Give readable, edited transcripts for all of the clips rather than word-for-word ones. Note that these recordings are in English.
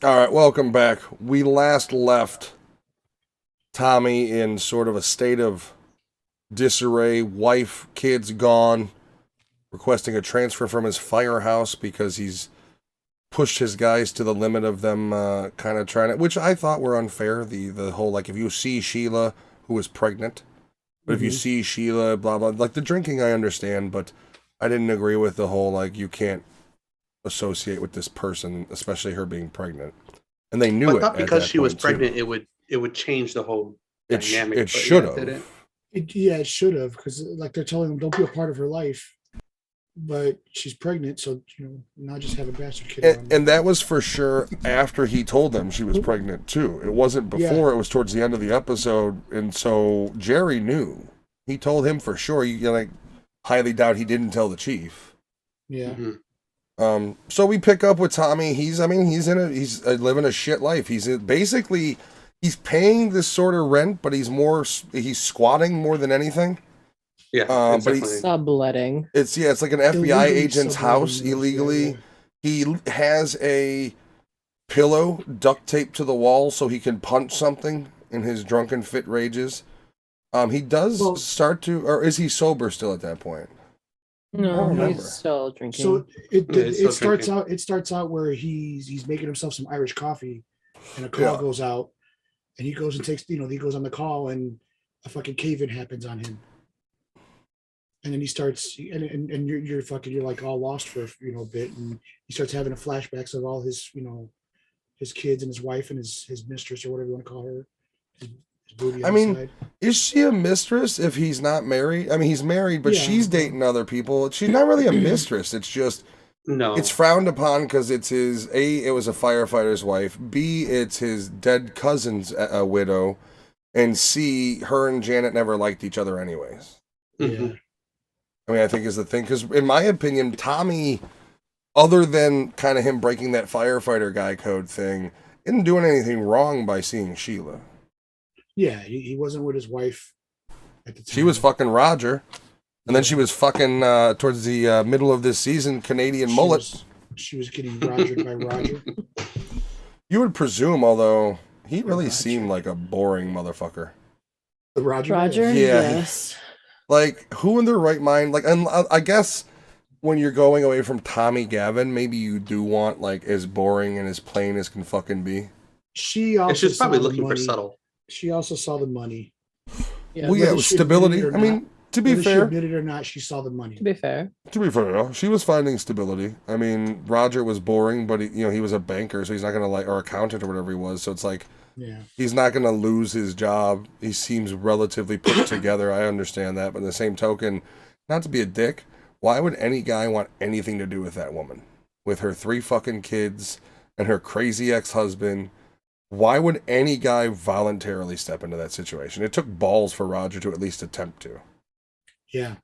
All right, welcome back. We last left Tommy in sort of a state of disarray. Wife, kids gone, requesting a transfer from his firehouse because he's pushed his guys to the limit of them kind of trying to, which I thought were unfair. The whole, like, if you see Sheila, who was pregnant, but if you see Sheila, blah, blah, like the drinking I understand, but I didn't agree with the whole, like, you can't associate with this person, especially her being pregnant. And they knew I it thought at because that she was point, too. pregnant, it would change the whole dynamic. It but should yeah, it have. didn't. It should have, because like they're telling them don't be a part of her life, but she's pregnant, so now just have a bastard kid. And that was for sure after he told them she was pregnant too. It wasn't before. It was towards the end of the episode, and so Jerry knew. He told him for sure. You like highly doubt he didn't tell the chief. Yeah. Mm-hmm. So we pick up with Tommy. He's living a shit life. Basically he's paying this sort of rent, but he's squatting more than anything. Yeah, but definitely. Subletting. It's like an FBI Illegally agent's house illegally. Yeah. He has a pillow duct taped to the wall so he can punch something in his drunken fit rages. He does start to, or is he sober still at that point? No, remember. he's still drinking. So he's still starts drinking. out. It starts out where he's making himself some Irish coffee, and a call goes out, and he goes and takes. He goes on the call, and a fucking cave-in happens on him. And then he starts, and you're like all lost for a bit, and he starts having flashbacks of all his his kids and his wife and his mistress or whatever you want to call her. His booty on the side. Is she a mistress if he's not married? I mean, he's married, but Yeah. she's dating other people. She's not really a mistress. It's just No, it's frowned upon because it's his A. It was a firefighter's wife. B. It's his dead cousin's widow, and C. Her and Janet never liked each other anyways. Mhm. Yeah. I mean, I think is the thing, because in my opinion, Tommy, other than kind of him breaking that firefighter guy code thing, isn't doing anything wrong by seeing Sheila. Yeah, he wasn't with his wife at the time. She was fucking Roger, and then she was fucking towards the middle of this season, Canadian mullet. She was getting rogered by Roger. You would presume, although he really Roger. seemed like a boring motherfucker. The Roger. Roger? Yeah. Yes. Like, who in their right mind? Like, and I guess when you're going away from Tommy Gavin, maybe you do want, like, as boring and as plain as can fucking be. She also and she's probably saw the looking for money. She She also saw the money. Yeah. Well, yeah, it Whether was she admitted stability. it or I mean, to be Whether she fair, admitted it or not, she saw the money. To be fair. she was finding stability. I mean, Roger was boring, but he was a banker, so he's not gonna or accountant or whatever he was. So it's like, Yeah. he's not gonna lose his job. He seems relatively put together. I understand that, but in the same token, not to be a dick, why would any guy want anything to do with that woman, with her 3 fucking kids and her crazy ex-husband? Why would any guy voluntarily step into that situation? It took balls for Roger to at least attempt to. Yeah.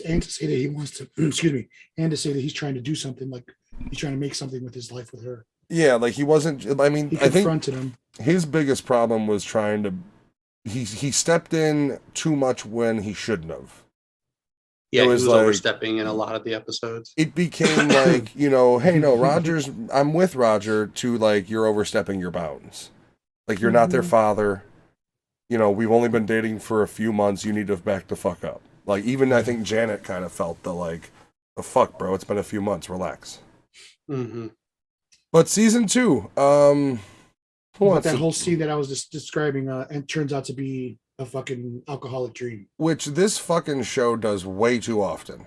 And to say that he wants to, excuse me, and to say that he's trying to do something, like he's trying to make something with his life with her. Yeah, like he wasn't. I mean, He I think confronted him. his biggest problem was trying to. He stepped in too much when he shouldn't have. Yeah, It he was was like- overstepping in a lot of the episodes. It became like, hey, no, Roger's. I'm with Roger to like you're overstepping your bounds. Like you're not their father. We've only been dating for a few months. You need to back the fuck up. Like even I think Janet kind of felt the fuck, bro. It's been a few months. Relax. Mm-hmm. But season 2, But what's that it- whole scene that I was just describing, and turns out to be a fucking alcoholic dream. which this fucking show does way too often.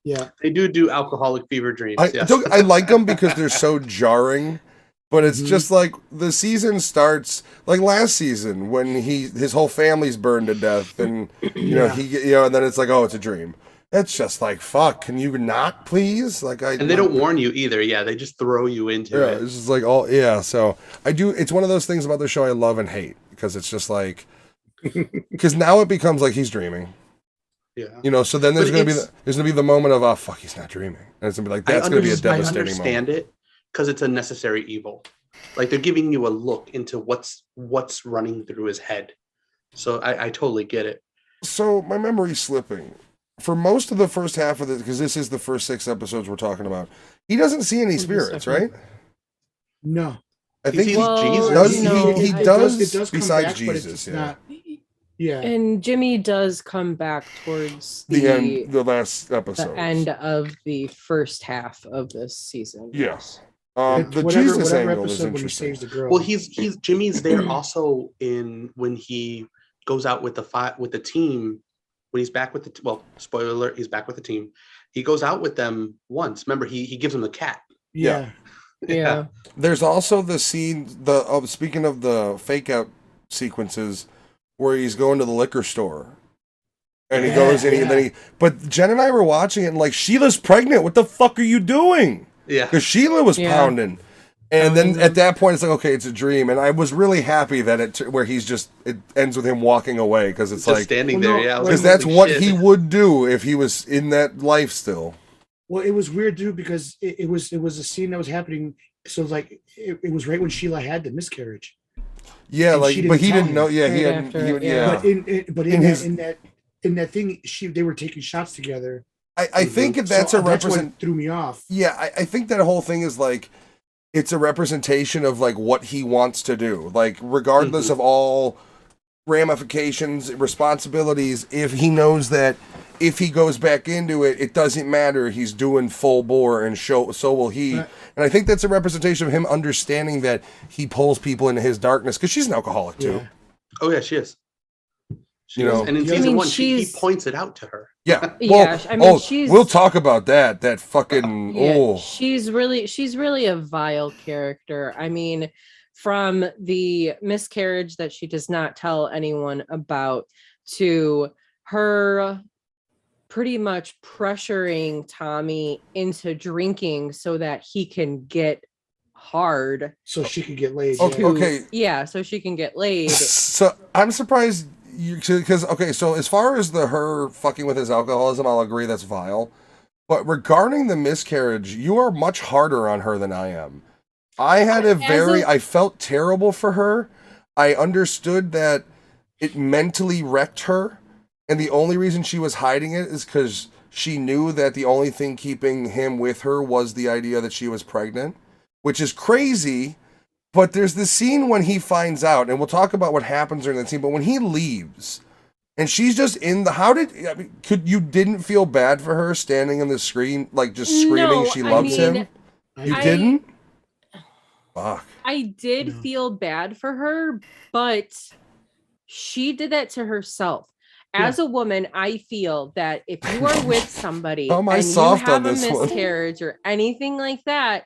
Yeah. They do alcoholic fever dreams. Yes. I like them because they're so jarring, but it's Mhm. just like the season starts like last season when his whole family's burned to death, and Yeah. and then it's like, oh, it's a dream. It's just like, fuck, can you not please? And they don't warn you either. Yeah, they just throw you into Yeah, it. it's just like so I do. It's one of those things about the show I love and hate because it's just like because now it becomes like he's dreaming. Yeah. So then there's But gonna be the moment of, oh fuck, he's not dreaming, and it's gonna be like that's gonna be a I devastating understand moment. it because it's a necessary evil. Like they're giving you a look into what's running through his head. So I totally get it. So my memory's slipping. For most of the first half of this, because this is the first 6 episodes we're talking about, he doesn't see any spirits, right? No. I think He's he Jesus. does. no, He I- does. It does come besides back, but Jesus, it's yeah. not. Yeah. And Jimmy does come back towards The end, the last episode. the end of the first half of this season. Yeah. It's The whatever Jesus angle is episode when he interesting. saves the girl. Well, he's Jimmy's there also in when he goes out with the team. When he's back with spoiler alert, he's back with the team. He goes out with them once. Remember, he gives him the cat. yeah. Yeah. There's also the scene. Speaking of the fake out sequences, where he's going to the liquor store, and he goes in, and then But Jen and I were watching it, and like, Sheila's pregnant. What the fuck are you doing? Yeah. Because Sheila was pounding. And then at that point, it's like, okay, it's a dream. And I was really happy that it ends with him walking away, because it's Just like, standing Well, there. no, Yeah. I was because like, that's holy what shit. he would do if he was in that life still. Well, it was weird, dude, because it was a scene that was happening. So like it was right when Sheila had the miscarriage. Yeah, And like, she but didn't he tell didn't him. know. Yeah, he Right hadn't. after it, Yeah. But in that thing, they were taking shots together. I think that's So a that's represent. what threw me off. Yeah, I think that whole thing is like, it's a representation of like what he wants to do. Like, regardless of all ramifications, responsibilities, if he knows that if he goes back into it, it doesn't matter. He's doing full bore, and so will he. Right. And I think that's a representation of him understanding that he pulls people into his darkness, because she's an alcoholic too. Yeah. Oh yeah, she is. She You is. know- And in I season mean, one, he she's- points it out to her. Yeah. Yeah, I mean, she's- we'll talk about that. That fucking Yeah, she's really a vile character. I mean, from the miscarriage that she does not tell anyone about, to her pretty much pressuring Tommy into drinking so that he can get hard. So she could get laid. Okay, yeah. okay. Yeah, so she can get laid. So I'm surprised because so as far as her fucking with his alcoholism, I'll agree that's vile. But regarding the miscarriage, you are much harder on her than I am. I had I felt terrible for her. I understood that it mentally wrecked her, and the only reason she was hiding it is because she knew that the only thing keeping him with her was the idea that she was pregnant, which is crazy. But there's this scene when he finds out, and we'll talk about what happens during that scene, but when he leaves, and she's just you didn't feel bad for her standing on the screen, like just screaming she loves him? You didn't? Fuck. I did No. feel bad for her, but she did that to herself. As a woman, I feel that if you are with somebody How am I and soft you on have a this one? miscarriage or anything like that,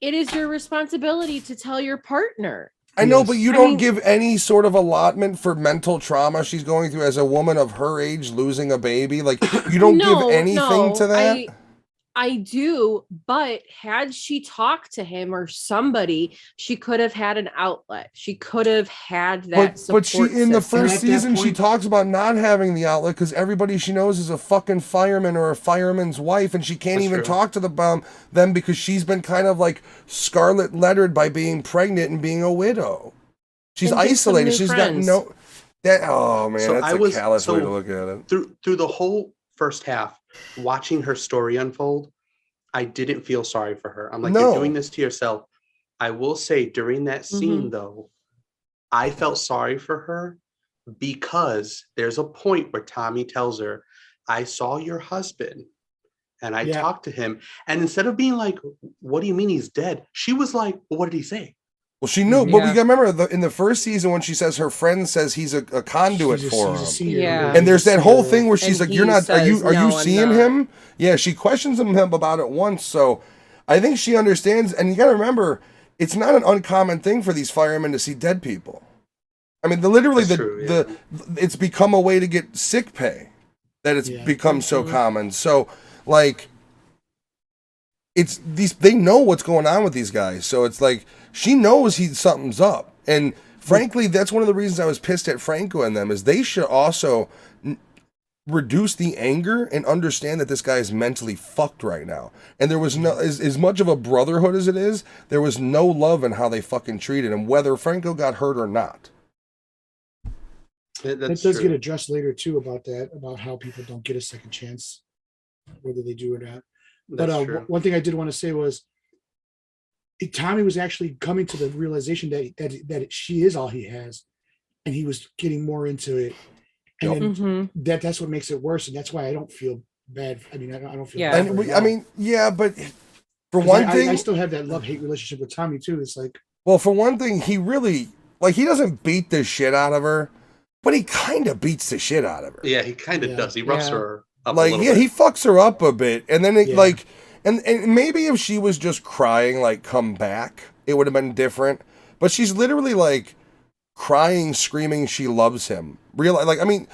it is your responsibility to tell your partner. I know, Yes. but you I don't mean- give any sort of allotment for mental trauma she's going through as a woman of her age losing a baby. Like, you don't give anything to that? I do, but had she talked to him or somebody, she could have had an outlet. She could have had that But she support in the system. first At that season she point- talks about not having the outlet because everybody she knows is a fucking fireman or a fireman's wife, and she can't That's even true. talk to them because she's been kind of like scarlet lettered by being pregnant and being a widow. She's And get some isolated. new She's friends. got no. Oh man, So that's I a was- callous way so- to look at it. Through the whole first half, watching her story unfold, I didn't feel sorry for her. I'm like, No. you're doing this to yourself. I will say during that scene Mhm. though, I felt sorry for her because there's a point where Tommy tells her, I saw your husband and I Yeah. talked to him. And instead of being like, what do you mean he's dead? She was like, well, what did he say? Well, she knew, but we Yeah. got to remember in the first season when she says her friend says he's a conduit for him. Yeah. And there's that whole thing where she's And like, "You're he not? Are you? says, Are "No, you I'm seeing not." him?" Yeah, she questions him about it once. So, I think she understands. And you got to remember, it's not an uncommon thing for these firemen to see dead people. I mean, That's true, yeah. it's become a way to get sick pay. That it's Yeah. become so Mhm. common. So, like, it's these. They know what's going on with these guys. So it's like she knows something's up. And frankly, that's one of the reasons I was pissed at Franco and them is they should also reduce the anger and understand that this guy is mentally fucked right now. And there was no, as much of a brotherhood as it is, there was no love in how they fucking treated him, whether Franco got hurt or not. That That's does true. get addressed later too about how people don't get a second chance, whether they do or not. But That's true. one thing I did want to say was Tommy was actually coming to the realization that she is all he has, and he was getting more into it, and Yep. then Mhm. that's what makes it worse, and that's why I don't feel bad. I mean, I don't feel Yeah. bad. And for we, it I at all. mean, yeah, but for 'Cause one thing, I still have that love-hate relationship with Tommy too. It's like, well, for one thing, he really like he doesn't beat the shit out of her, but he kind of beats the shit out of her. Yeah, he kind of Yeah. does. He roughs Yeah. her up a Like, little yeah, bit. he fucks her up a bit, and then it Yeah. like, and maybe if she was just crying, like, come back, it would have been different. But she's literally like crying, screaming, she loves him. Real, like, I mean,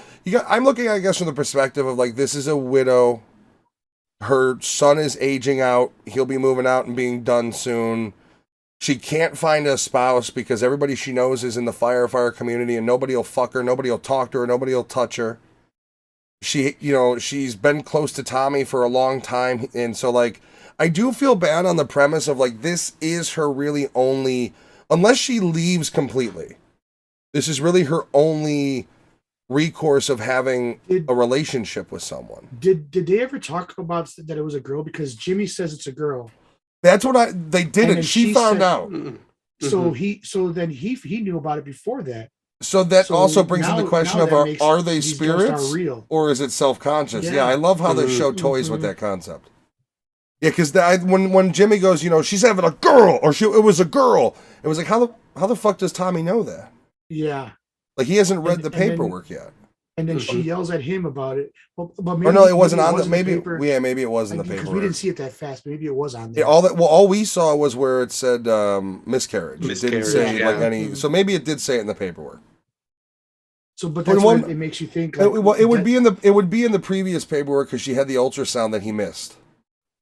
I'm looking, I guess, from the perspective of like, this is a widow. Her son is aging out. He'll be moving out and being done soon. She can't find a spouse because everybody she knows is in the firefighter community, and nobody will fuck her, nobody will talk to her, nobody will touch her. She's been close to Tommy for a long time, and so like I do feel bad on the premise of like this is her really only, unless she leaves completely, this is really her only recourse of having Did- a relationship with someone. did they ever talk about that it was a girl? Because Jimmy says it's a girl. That's what they And didn't. then She she found said- out. Mm. So Mhm. then he knew about it before that. So that So also brings in the now- question now of that makes are they these ghosts spirits real? or is it self-conscious? Yeah, Yeah. I love how the Mhm. show toys with Mhm. that concept. Yeah, because when Jimmy goes, she's having a girl, or it was a girl. It was like how the fuck does Tommy know that? Yeah. Like he hasn't read the And then- paperwork yet. And then she Mhm. yells at him about it. But maybe, Or no, it wasn't on was the in maybe. paper. Yeah, maybe it was in the Because paperwork. we didn't see it that fast. Maybe it was on Yeah, there. all we saw was where it said miscarriage. It didn't Miscarriage, say yeah. like any. Mhm. So maybe it did say it in the paperwork. So, but Well, that's one- what it makes you think. It, Like, well, it would that- be in the previous paperwork because she had the ultrasound that he missed.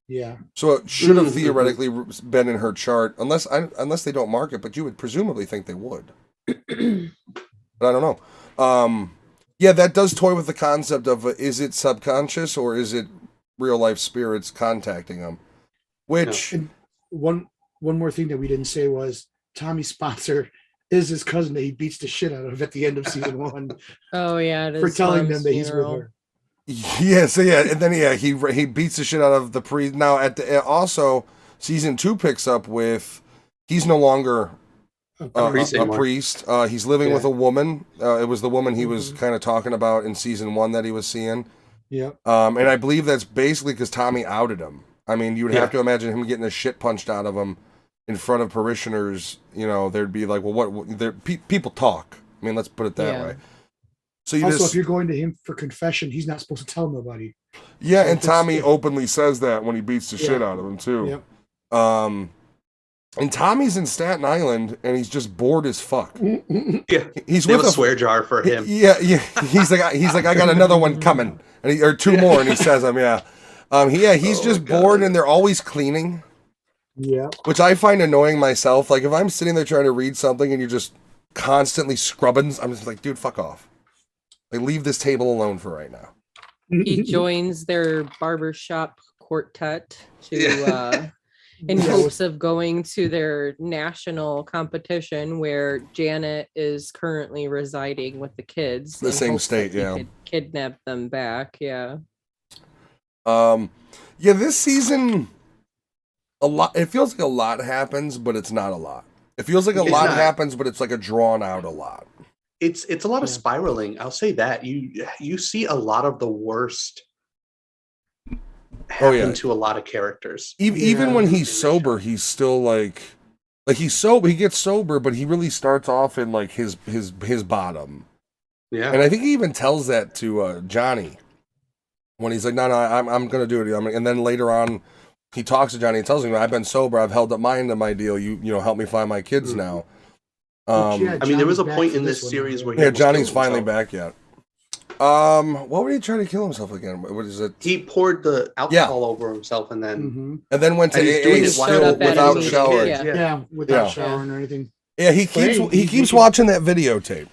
Yeah. So it should have Mhm. theoretically been in her chart, unless they don't mark it. But you would presumably think they would. But I don't know. Yeah, that does toy with the concept of is it subconscious or is it real life spirits contacting him? Which And one more thing that we didn't say was Tommy's sponsor is his cousin that he beats the shit out of at the end of season 1 Oh yeah, it for is telling mom's them that he's with funeral. her. and then he beats the shit out of the priest. Now also season 2 picks up with he's no longer priest a anymore. priest. He's living Yeah. with a woman. It was the woman he was Mhm. kind of talking about in season 1 that he was seeing. Yep. And I believe that's basically because Tommy outed him. I mean, you would have Yeah. to imagine him getting the shit punched out of him in front of parishioners. There'd be like, well, people talk. I mean, let's put it that Yeah. way. So you Also, just if you're going to him for confession, he's not supposed to tell nobody. yeah, so and if it's- Tommy if- openly says that when he beats the shit Yeah. out of him too. Yep. And Tommy's in Staten Island and he's just bored as fuck. Yeah, He's they have with a swear jar for him. Yeah. He's like I got another one coming, or two more, and he says them. Yeah. He's Oh, just God. bored, and they're always cleaning, Yeah. which I find annoying myself. Like if I'm sitting there trying to read something and you're just constantly scrubbing, I'm just like, dude, fuck off. Like leave this table alone for right now. He joins their barbershop quartet to Yeah. in Yeah, hopes of going to their national competition where Janet is currently residing with the kids. The in same hopes that state, he yeah. could kidnap them back. Yeah. This season, a lot. It feels like a lot happens, but it's not a lot. It feels like a It's lot not. happens, but it's like a drawn out a lot. It's a lot of Yeah. spiraling. I'll say that you see a lot of the worst happen yeah. to a lot of characters. Even Yeah. when he's sober, he's still like he's sober. He gets sober, but he really starts off in like his bottom. Yeah, And I think he even tells that to Johnny when he's like, "No, I'm gonna do it." And then later on, he talks to Johnny and tells him, "I've been sober. I've held up my end of my deal. You help me find my kids Mhm. now." Yeah, I mean, there was a Johnny's point back in for this one, series right? where he Yeah, almost Johnny's killed finally himself. back yet. What would he try to kill himself again? What is it? He poured the alcohol over himself and then Mhm. And then went to and he's doing AA it while still Showed up at without his showering. kids, Yeah. Yeah, without Yeah. showering or anything. Yeah, he Hey, keeps he's watching that videotape.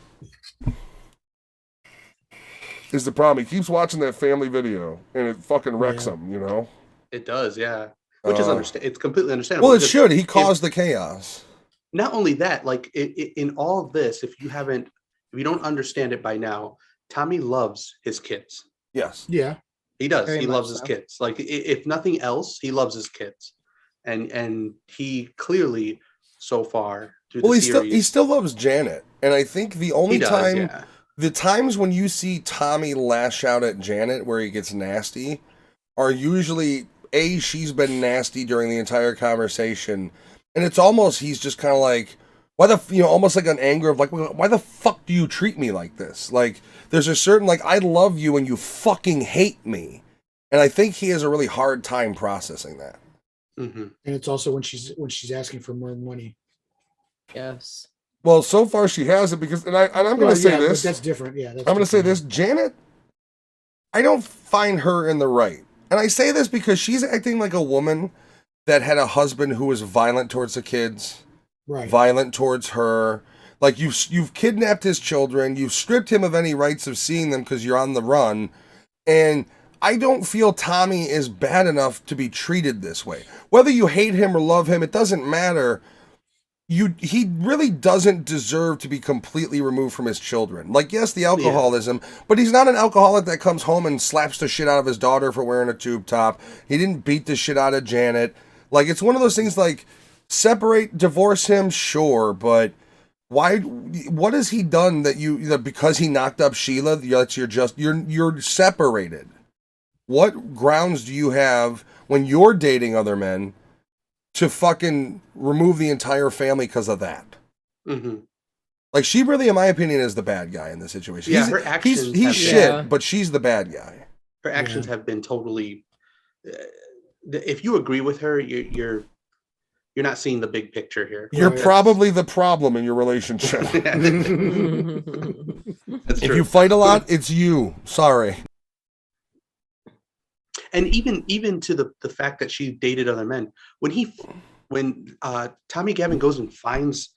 Is the problem? He keeps watching that family video, and it fucking wrecks Yeah. him. it does. Yeah, which is It's completely understandable. Well, it because should. He caused the chaos. Not only that, like in all of this, if you don't understand it by now, Tommy loves his kids. Yes. Yeah. He does. Very He much loves his so. kids. Like if nothing else, he loves his kids. and he clearly so far through Well, the he series still loves Janet, and I think the only he does, time, yeah. the times when you see Tommy lash out at Janet, where he gets nasty, are usually she's been nasty during the entire conversation, and it's almost he's just kind of like, why the almost like an anger of like, why the fuck do you treat me like this? Like there's a certain like I love you and you fucking hate me, and I think he has a really hard time processing that. Mm-hmm. And it's also when she's asking for more money. Yes. Well, so far she hasn't because, and I'm going to say this. But that's different. Yeah, I'm going to say this. Janet, I don't find her in the right. And I say this because she's acting like a woman that had a husband who was violent towards the kids, right, violent towards her. Like you've kidnapped his children, you've stripped him of any rights of seeing them because you're on the run. And I don't feel Tommy is bad enough to be treated this way. Whether you hate him or love him, it doesn't matter. He really doesn't deserve to be completely removed from his children. Like, yes, the alcoholism, but he's not an alcoholic that comes home and slaps the shit out of his daughter for wearing a tube top. He didn't beat the shit out of Janet. Like, it's one of those things like, separate, divorce him, sure, but why? What has he done that because he knocked up Sheila, that you're separated? What grounds do you have when you're dating other men to fucking remove the entire family because of that? Mm-hmm. Like, she really, in my opinion, is the bad guy in this situation. Yeah, her actions. He's shit, but she's the bad guy. Her actions have been totally. If you agree with her, you're not seeing the big picture here. You're probably the problem in your relationship. That's If true. you fight a lot, it's you. Sorry. And even to the fact that she dated other men, when Tommy Gavin goes and finds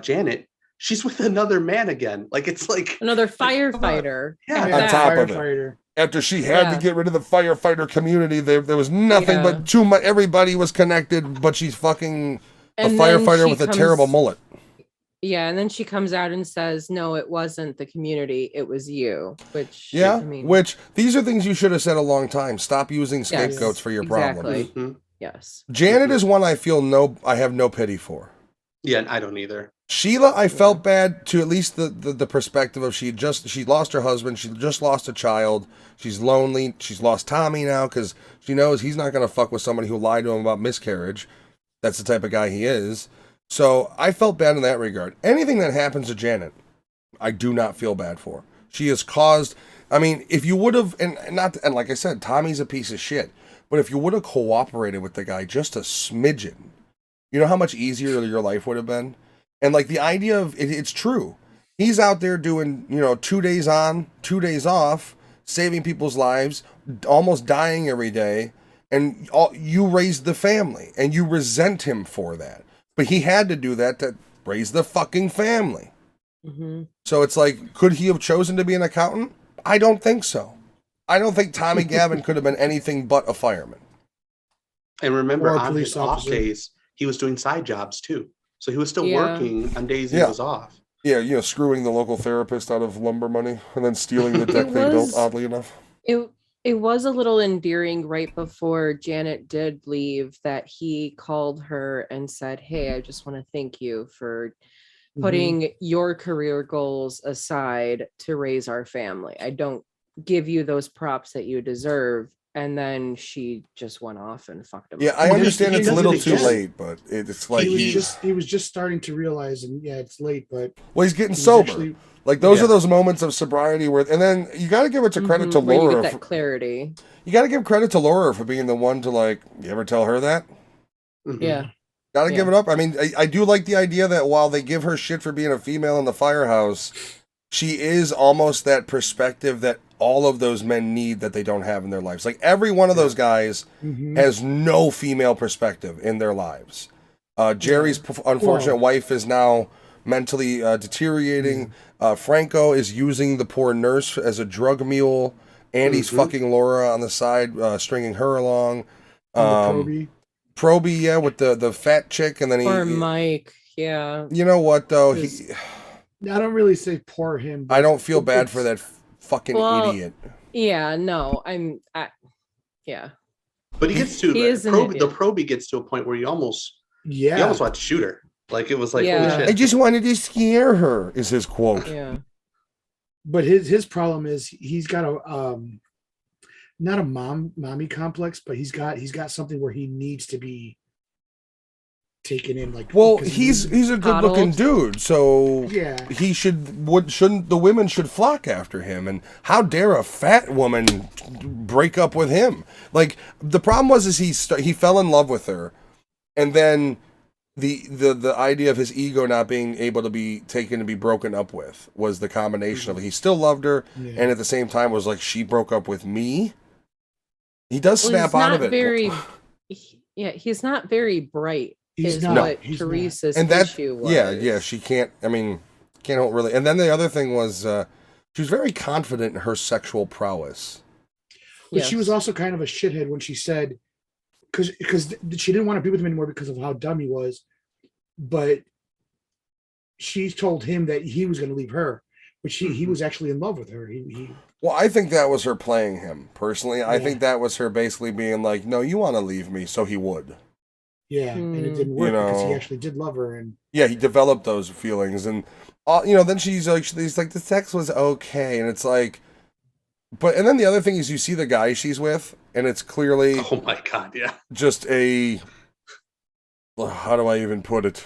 Janet, she's with another man again. Like it's like another firefighter. Yeah, on top of it. After she had to get rid of the firefighter community, there was nothing but too much. Everybody was connected, but she's fucking a firefighter with a terrible mullet. Yeah, and then she comes out and says, "No, it wasn't the community; it was you." Which which these are things you should have said a long time. Stop using scapegoats for your problems. Mm-hmm. Yes. Janet is one I have no pity for. Yeah, I don't either. Sheila, I felt bad to at least the perspective of she lost her husband, she just lost a child, she's lonely, she's lost Tommy now because she knows he's not going to fuck with somebody who lied to him about miscarriage. That's the type of guy he is. So I felt bad in that regard. Anything that happens to Janet, I do not feel bad for. She has caused. I mean, if you would have, and like I said, Tommy's a piece of shit. But if you would have cooperated with the guy just a smidgen, you know how much easier your life would have been. And like the idea of it's true. He's out there doing 2 days on, 2 days off, saving people's lives, almost dying every day, and you raised the family, and you resent him for that. But he had to do that to raise the fucking family. Mm-hmm. So it's like, could he have chosen to be an accountant? I don't think so. I don't think Tommy Gavin could have been anything but a fireman. And remember, on his off days, he was doing side jobs too. So he was still working on days he was off. Yeah, screwing the local therapist out of lumber money and then stealing the deck they built, oddly enough. It was a little endearing right before Janet did leave that he called her and said, "Hey, I just want to thank you for putting your career goals aside to raise our family. I don't give you those props that you deserve." And then she just went off and fucked him. Yeah, I understand it's a little too late, but it's like he was just starting to realize, and it's late, but he's getting sober. Like those are those moments of sobriety where, and then you got to give it to credit to Laura. You get that clarity. You got to give credit to Laura for being the one to like. You ever tell her that? Mm-hmm. Yeah. Got to give it up. I mean, I do like the idea that while they give her shit for being a female in the firehouse, she is almost that perspective that all of those men need that they don't have in their lives. Like every one of those guys has no female perspective in their lives. Jerry's unfortunate wife is now mentally deteriorating. Franco is using the poor nurse as a drug mule. Andy's fucking Laura on the side, stringing her along. Proby, with the fat chick, and then Poor Mike, yeah. You know what though? I don't really say poor him. I don't feel bad for that fucking idiot. Yeah, no, yeah. But he gets to He is an idiot. the Proby gets to a point where you almost Yeah. want to shoot her. Like it was like Yeah. holy I shit. just wanted to scare her, is his quote. Yeah. But his problem is he's got a not a mommy complex, but he's got something where he needs to be taken in. Like, Well, 'cause he's a good looking dude, so yeah. he shouldn't the women should flock after him, and how dare a fat woman break up with him? Like, the problem was he fell in love with her, and then the idea of his ego not being able to be taken to be broken up with was the combination of it. He still loved her, Yeah. and at the same time was like, she broke up with me. He does Well, snap he's out not of it. he's not very bright. He's Is not. what He's Teresa's And that, issue was. yeah, she can't. I mean, can't really. And then the other thing was, she was very confident in her sexual prowess. But she was also kind of a shithead when she said, because she didn't want to be with him anymore because of how dumb he was. But she told him that he was going to leave her, but he was actually in love with her. He Well, I think that was her playing him personally. I Yeah. think that was her basically being like, "No, you want to leave me," so he would. yeah, and it didn't work because he actually did love her, and Yeah, he developed those feelings, and then he's like, the sex was okay, and it's like, and then the other thing is, you see the guy she's with, and it's clearly Oh my god, yeah. just how do I even put it?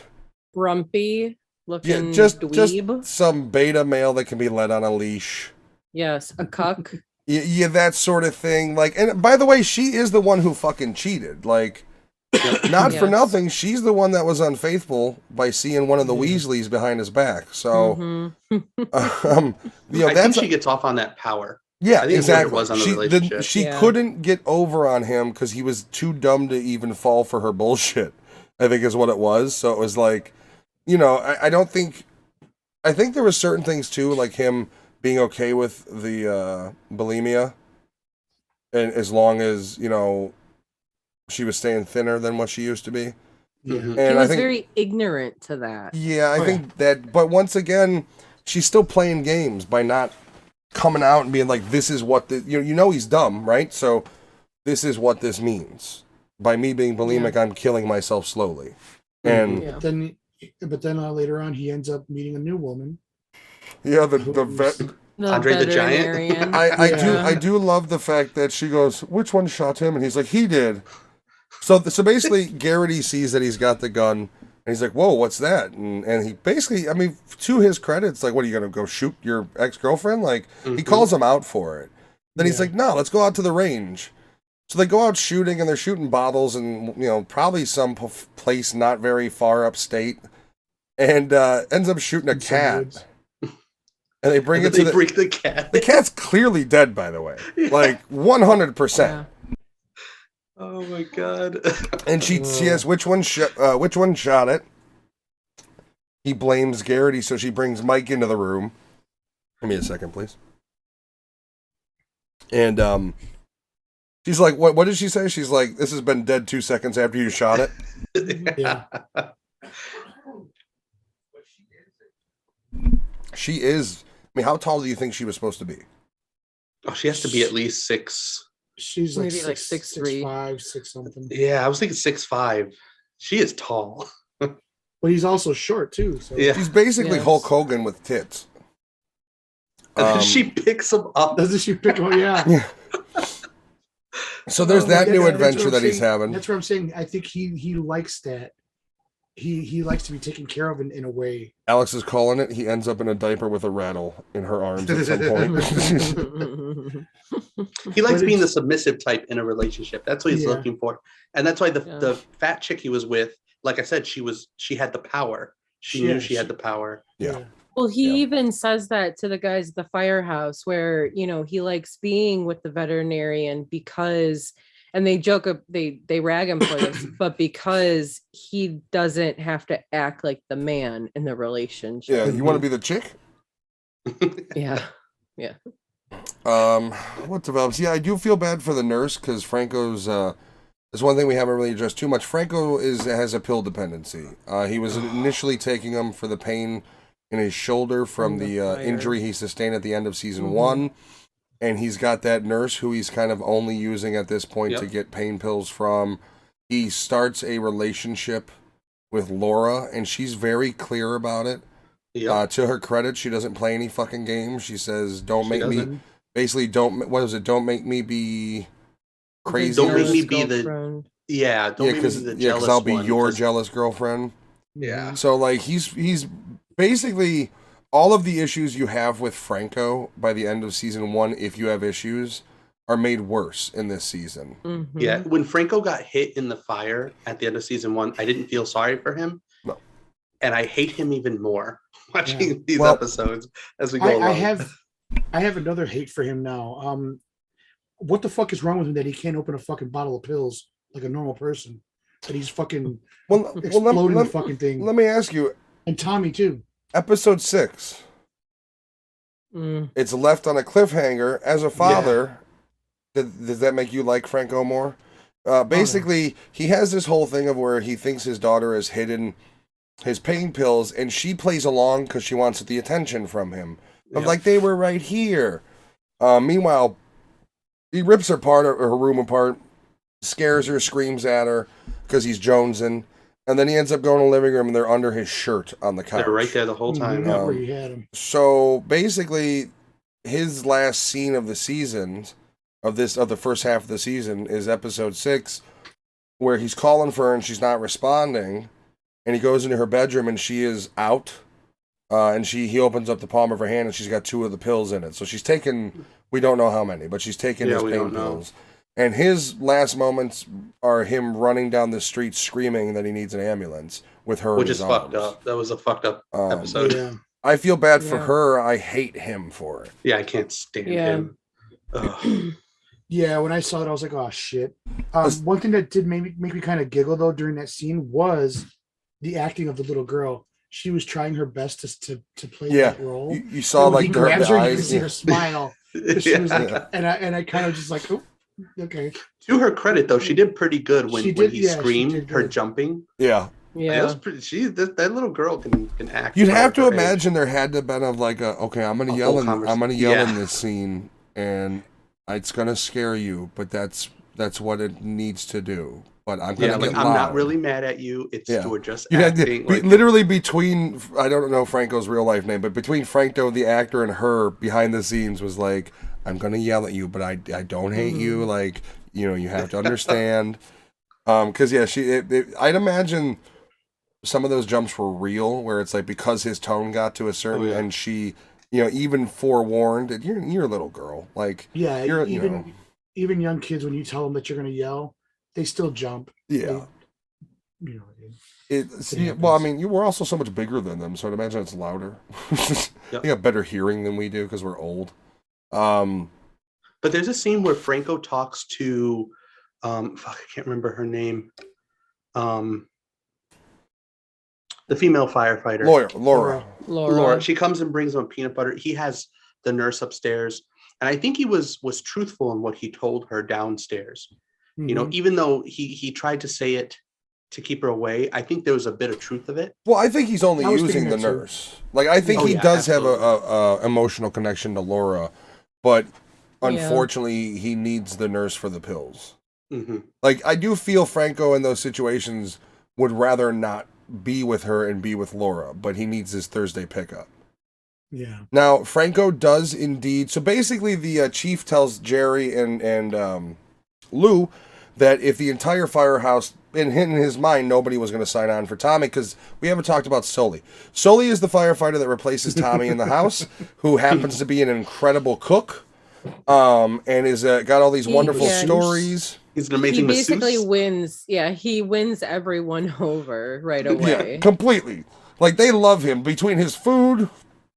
Grumpy looking Yeah, just dweeb. some beta male that can be led on a leash. Yes, a cuck. Yeah, that sort of thing. Like, and by the way, she is the one who fucking cheated. Like, not for Yes. nothing, she's the one that was unfaithful by seeing one of the Weasleys behind his back. So, Mhm. I think that's she gets off on that power. yeah, I think exactly. that's what it was on the relationship. She Yeah. couldn't get over on him because he was too dumb to even fall for her bullshit, I think is what it was. So it was like, I don't think, I think there were certain things too, like him being okay with the bulimia, and as long as she was staying thinner than what she used to be. yeah, Mhm. He And I was think, very ignorant to that. yeah, I Oh, think that. But once again, she's still playing games by not coming out and being like, "This is what he's dumb, right? So this is what this means. By me being bulimic, I'm killing myself slowly." And Yeah. but then later on, he ends up meeting a new woman. yeah, the vet. The Andre the Giant? veterinarian. I do love the fact that she goes, "Which one shot him?" And he's like, "He did." So basically, Garrity sees that he's got the gun, and he's like, "Whoa, what's that?" And he basically, I mean, to his credit, it's like, "What, are you gonna go shoot your ex-girlfriend?" Like, he calls him out for it. Then he's Yeah. like, "No, let's go out to the range." So they go out shooting, and they're shooting bottles, and probably some place not very far upstate, and ends up shooting a In some cat. woods. And they bring it They to bring the cat. the cat's clearly dead, by the way, like 100%. Oh my god. And she asks which one shot it. He blames Garrity, so she brings Mike into the room. Give me a second, please. And she's like, "What did she say?" She's like, "This has been dead 2 seconds after you shot it." Yeah. She is. I mean, how tall do you think she was supposed to be? Oh, she has to be at least 6. She's like Maybe like 6'3". 6'5", 6 something. Yeah, I was thinking 6'5". She is tall. But he's also short too. So Yeah. She's basically Yes. Hulk Hogan with tits. She picks him up. doesn't she pick? Oh yeah. So there's Oh, that yeah, new that's what adventure I'm that he's saying. having. That's what I'm saying. I think he likes that. He likes to be taken care of in a way. Alex is calling it. He ends up in a diaper with a rattle in her arms at some point. He likes But being the it's- submissive type in a relationship. That's what he's Yeah. looking for. And that's why the Yeah. the fat chick he was with, like I said, she had the power. She Yeah, knew she had the power. Yeah. Well, he Yeah. even says that to the guys at the firehouse where, he likes being with the veterinarian because, and they joke, they rag him for this, but because he doesn't have to act like the man in the Yeah, relationship. you want to be the chick? Yeah. What develops? Yeah, I do feel bad for the nurse because Franco's. There's one thing we haven't really addressed too much. Franco has a pill dependency. He was initially taking them for the pain in his shoulder from From the the fire. injury he sustained at the end of season Mhm. 1. and he's got that nurse who he's kind of only using at this point to get pain pills from. He starts a relationship with Laura, and she's very clear about it. To her credit, she doesn't play any fucking games. She says, "Don't make me." Basically, don't. What is it? Don't make me be crazy. Don't make me be girlfriend. the. Yeah. Don't make me be the jealous because I'll be one, your jealous girlfriend. Yeah. So like he's basically all of the issues you have with Franco by the end of season 1, if you have issues, are made worse in this season. Mm-hmm. Yeah, when Franco got hit in the fire at the end of season 1, I didn't feel sorry for him. No. And I hate him even more watching these episodes as we go along. I have another hate for him now. What the fuck is wrong with him that he can't open a fucking bottle of pills like a normal person? That he's fucking exploding the fucking thing. Let me ask you. And Tommy too. Episode 6. It's left on a cliffhanger. As a father, does that make you like Franco more? Basically, he has this whole thing of where he thinks his daughter has hidden his pain pills, and she plays along because she wants the attention from him. Of like, they were right here. Meanwhile, he rips her room apart, scares her, screams at her because he's jonesing. And then he ends up going to the living room, and they're under his shirt on the couch. They're right there the whole time. Where he had him. So basically, his last scene of the season, of the first half of the season, is episode 6, where he's calling for her and she's not responding, and he goes into her bedroom and she is out, and he opens up the palm of her hand and she's got 2 of the pills in it. So she's taken, we don't know how many, but she's taken his pain pills. And his last moments are him running down the street screaming that he needs an ambulance with her. Which is fucked up. That was a fucked up episode. Yeah. I feel bad for her. I hate him for it. Yeah, I can't stand him. Yeah, when I saw it, I was like, oh shit. One thing that did make me kind of giggle though during that scene was the acting of the little girl. She was trying her best to play that role. You saw like he her grabs her, eyes. you can see her smile. She was like, and I kind of just like, oh, okay. To her credit, though, she did pretty good when he screamed. Her jumping. Yeah. It was pretty. That little girl can act. You'd have to imagine there had to have been okay, I'm gonna yell in this scene, and it's gonna scare you, but that's what it needs to do. But I'm gonna get I'm loud. not really mad at you. It's you're just you acting. Literally between, I don't know Franco's real life name, but between Franco the actor and her behind the scenes was like, I'm gonna yell at you, but I don't hate you. Like, you have to understand. Because I'd imagine some of those jumps were real, where it's like because his tone got to a certain, and she, even forewarned, you're a little girl, like even young kids, when you tell them that you're gonna yell, they still jump. Yeah. Well, I mean, you were also so much bigger than them, so I'd imagine it's louder. You got better hearing than we do because we're old. But there's a scene where Franco talks to, I can't remember her name. The female firefighter. Laura. She comes and brings him a peanut butter. He has the nurse upstairs, and I think he was truthful in what he told her downstairs. Mm-hmm. Even though he tried to say it to keep her away, I think there was a bit of truth of it. Well, I think he's only using the nurse. Like, I think he does absolutely have a emotional connection to Laura, but unfortunately, he needs the nurse for the pills. Mm-hmm. Like, I do feel Franco in those situations would rather not be with her and be with Laura, but he needs his Thursday pickup. Yeah. Now, Franco does indeed. So basically, the chief tells Jerry and Lou that if the entire firehouse, in his mind, nobody was going to sign on for Tommy, because we haven't talked about Sully. Sully is the firefighter that replaces Tommy in the house, who happens to be an incredible cook, and is got all these wonderful stories. He's an amazing masseuse. He basically wins. Yeah, he wins everyone over right away. Yeah, completely. Like, they love him between his food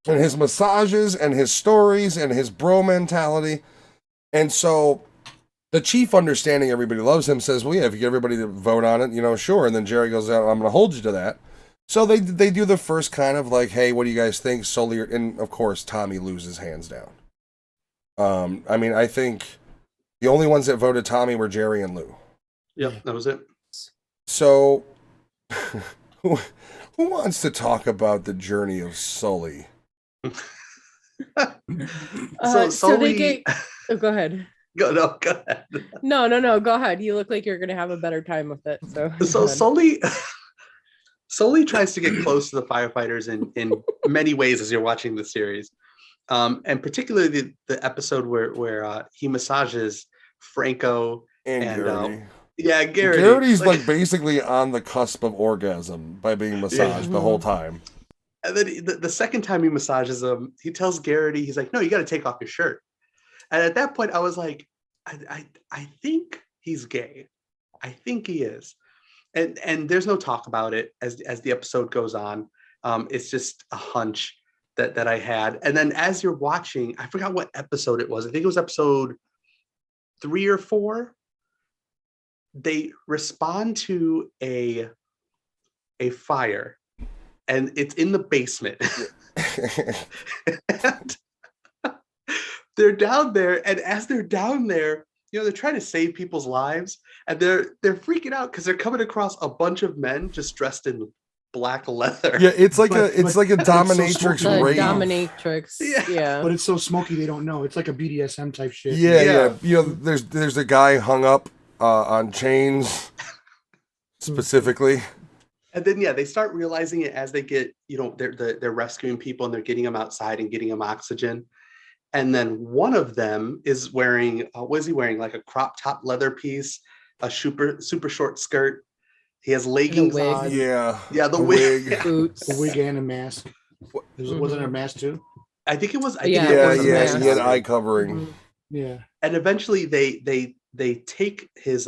and his massages and his stories and his bro mentality. And so the chief, understanding everybody loves him, says, well, yeah, if you get everybody to vote on it, sure. And then Jerry goes, I'm going to hold you to that. So they do the first kind of like, hey, what do you guys think? Sully, and of course, Tommy loses hands down. I mean, I think the only ones that voted Tommy were Jerry and Lou. Yep, that was it. So who wants to talk about the journey of Sully? So So they Sully, get. Oh, go ahead. go ahead. No. Go ahead. You look like you're gonna have a better time with it. So. So go ahead. Sully tries to get close to the firefighters in many ways as you're watching the series, and particularly the episode where he massages Franco And and Garrity. Garrity. Garrity's like basically on the cusp of orgasm by being massaged the whole Mhm. time. And then the second time he massages him, he tells Garrity, he's like, "No, you got to take off your shirt." And at that point, I was like, I think he's gay. I think he is. And there's no talk about it as the episode goes on. It's just a hunch that I had. And then as you're watching, I forgot what episode it was. I think it was episode 3 or 4. They respond to a fire, and it's in the basement. And they're down there, and as they're down there, they're trying to save people's lives, and they're freaking out because they're coming across a bunch of men just dressed in black leather. Yeah, it's like But- a but- dominatrix The rave. Dominatrix. Yeah. Yeah. But it's so smoky they don't know. It's like a BDSM type shit. Yeah. Yeah. There's a guy hung up on chains specifically. And then they start realizing it as they get, they're rescuing people and they're getting them outside and getting them oxygen. And then one of them is wearing, what is he wearing? Like a crop top leather piece, a super short skirt. He has leggings wig. on. Yeah. Yeah, the a wig. wig. Boots. A wig and a mask. Wasn't there a mask too? I think it was. I think Yeah, it Yeah, was a yeah. mask. He had eye covering. Mhm. Yeah. And eventually they take his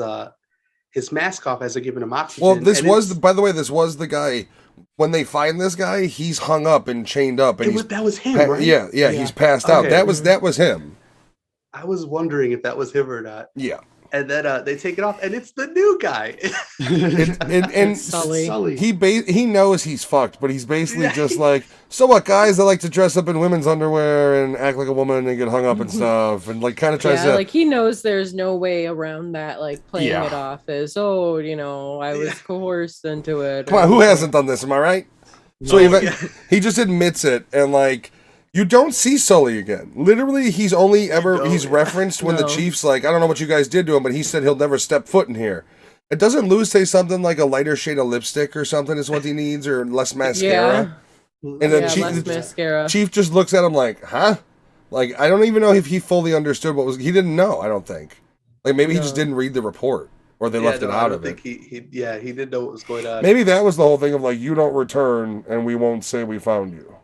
mask off as they're giving him oxygen. Well, this and was, by the way, this was the guy. When they find this guy, he's hung up and chained up, and that was him, pa- right? yeah, Yeah. he's passed out. Okay. That was him. I was wondering if that was him or not. Yeah. And then they take it off, and it's the new guy. And Sully. he knows he's fucked, but he's basically Yeah. just like, so what, guys? I like to dress up in women's underwear and act like a woman and get hung up and stuff, and like kind of tries Yeah, to like he knows there's no way around that, like playing Yeah. it off as, I was coerced into it. come on, who hasn't done this? Am I right? So he just admits it, and like you don't see Sully again. Literally, he's only ever don't, he's yeah. referenced when the No. chief's like, I don't know what you guys did to him, but he said he'll never step foot in here. It doesn't Lou say something like a lighter shade of lipstick or something is what he needs, or less mascara? And then Yeah, Chief, less mascara. Chief just looks at him like, huh? Like, I don't even know if he fully understood what was. He didn't know. I don't think. Like maybe he just No. didn't read the report, or they left it I out don't of it. think he didn't know what was going on. Maybe that was the whole thing of like, you don't return, and we won't say we found you.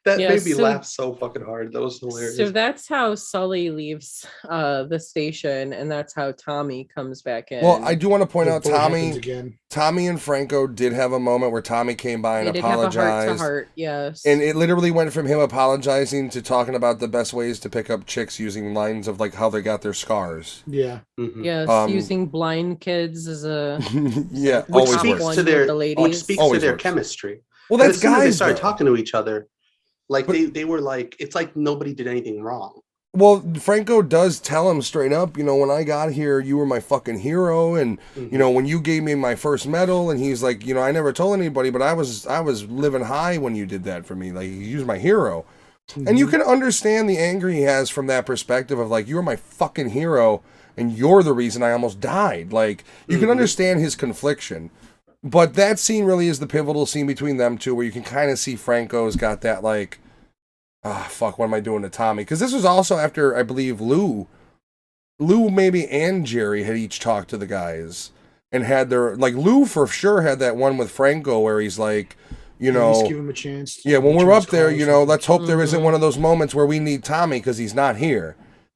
That Yeah, made me so- laugh so fucking hard. That was hilarious. So that's how Sully leaves the station, and that's how Tommy comes back in. Well, I do want to point out Boat happens Tommy again. and Franco did have a moment where Tommy came by and They did have a heart to apologized. heart, yes. And it literally went from him apologizing to talking about the best ways to pick up chicks using lines of like how they got their scars. Yeah. Mhm. Yes, Um, using blind kids as a Yeah, Which always speaks works. to their the which ladies. speaks to Always their works. chemistry. Well, And that's as soon as they guys. started though. talking to each other, like But- they were like, it's like nobody did anything wrong. Well, Franco does tell him straight up, when I got here, you were my fucking hero, and when you gave me my first medal, and he's like, I never told anybody, but I was living high when you did that for me, like you was my hero, and you can understand the anger he has from that perspective of like, you were my fucking hero, and you're the reason I almost died. Like you can understand his confliction, but that scene really is the pivotal scene between them two, where you can kind of see Franco's got that like, fuck, what am I doing to Tommy? Because this was also after, I believe, Lou maybe and Jerry had each talked to the guys and had their, like, Lou for sure had that one with Franco where he's like, At least give him a chance. yeah, when we're up there, let's hope there isn't Mhm. one of those moments where we need Tommy because he's not here.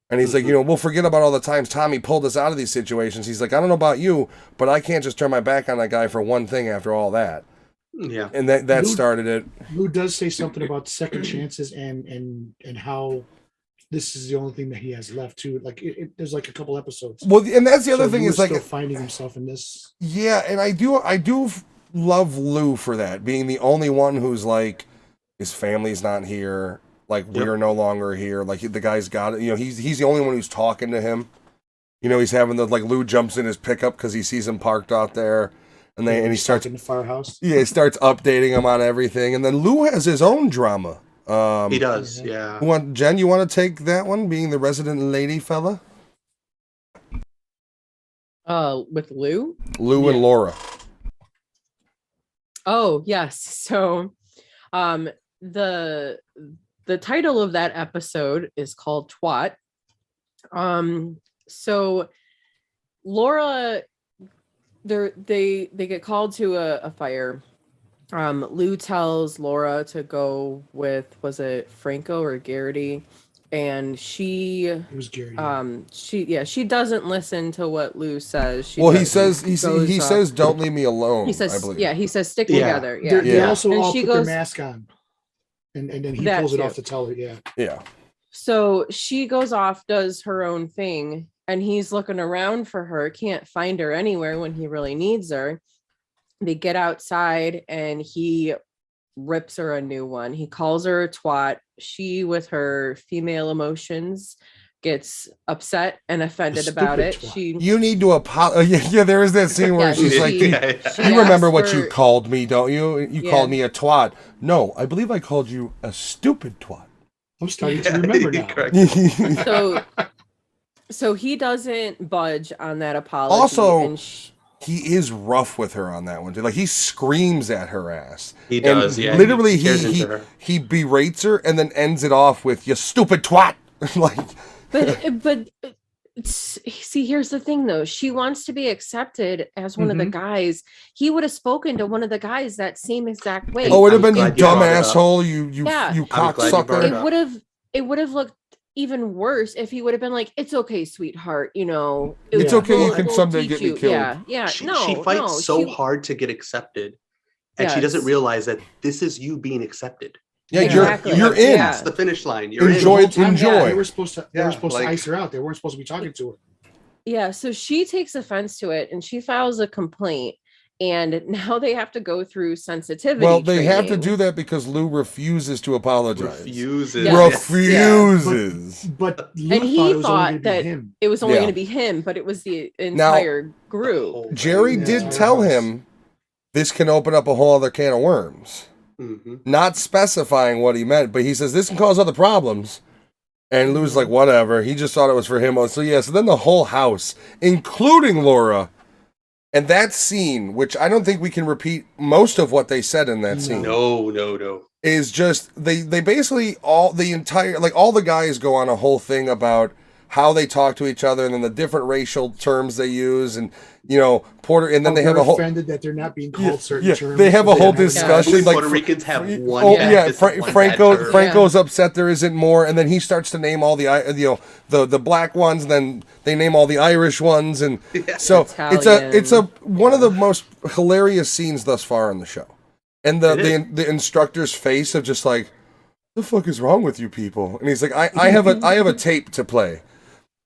And he's like, we'll forget about all the times Tommy pulled us out of these situations. He's like, I don't know about you, but I can't just turn my back on that guy for one thing after all that. Yeah. And that Lou- started it. Lou does say something about second chances and how this is the only thing that he has left too. Like there's like a couple episodes. Well, and that's the other So thing Lou is like, still finding himself in this. yeah, and I do love Lou for that, being the only one who's like, his family's not here, like we're no longer here, like the guy's got it. He's the only one who's talking to him. He's having the like Lou jumps in his pickup because he sees him parked out there, and he starts in the firehouse. he starts updating him on everything, and then Lou has his own drama He does, Yeah. yeah. Jen, you want to take that one, being the resident lady fella? With Lou. Lou Yeah. and Laura. Oh yes. So, the title of that episode is called Twat. So Laura, they get called to a fire. Lou tells Laura to go with, was it Franco or Garrity? And It was Gary. she doesn't listen to what Lou says. She Well, he does- says he goes, says, "Don't leave me alone." he says, I believe. yeah, he says stick Yeah. together. Yeah. They Yeah. also And all she put their goes- mask on, and then he That pulls it too. off to tell her. Yeah. Yeah. So she goes off, does her own thing, and he's looking around for her, can't find her anywhere when he really needs her. They get outside and he rips her a new one. He calls her a twat. She, with her female emotions, gets upset and offended about stupid it. twat. She You need to apologize. Yeah, there is that scene where Yeah, she's like, she- Yeah. "You remember asks what you for- called me, don't you? You Yeah. called me a twat." No, I believe I called you a stupid twat. I'm starting Yeah, to remember now. correct. So he doesn't budge on that apology. Also, and he is rough with her on that one too. Like he screams at her ass. He And does, yeah. Literally, tears he into her. he berates her and then ends it off with "you stupid twat." Like, but see, here's the thing though. She wants to be accepted as one of the guys. He would have spoken to one of the guys that same exact way. oh, it would have I'm been you glad you dumb brought it up. asshole, you Yeah. you I'm glad you brought cocksucker. it it would have looked even worse if he would have been like, "It's okay, sweetheart, you know, It's Yeah. okay, you can someday teach get me you." killed. Yeah, she no, fights no, so she- hard to get accepted, and she doesn't Yes. realize that this is you being accepted. Yeah, Exactly. you're in. Yeah. That's the finish line. You're Enjoy in. it. Enjoy. They were supposed to. They Yeah, were supposed like- to ice her out. They weren't supposed to be talking to her. Yeah, so she takes offense to it and she files a complaint, and now they have to go through sensitivity. Well, they have to training. do that because Lou refuses to apologize. Refuses. Yes. Refuses. But Lou And he thought it was thought only going to be that him. It was only Yeah. going to be him, but it was the entire group. Oh, Jerry Yeah. did Entire tell house. him this can open up a whole other can of worms. Mm-hmm. Not specifying what he meant, but he says this can cause other problems. And Lou's like, whatever. He just thought it was for him. So yeah, so then the whole house, including Laura, and that scene, which I don't think we can repeat most of what they said in that scene, No. is just they basically all the guys go on a whole thing about how they talk to each other and then the different racial terms they use, and Porter, and then they have They're a whole offended that they're not being called certain terms. they have a because whole don't have discussion. Only like Puerto Ricans have one. Oh bad yeah, discipline, one bad term. Franco's upset there isn't more, and then he starts to name all the the black ones, and then they name all the Irish ones, and so it's a one of the most hilarious scenes thus far in the show, and the instructor's face of just like, the fuck is wrong with you people, and he's like, I have a tape to play,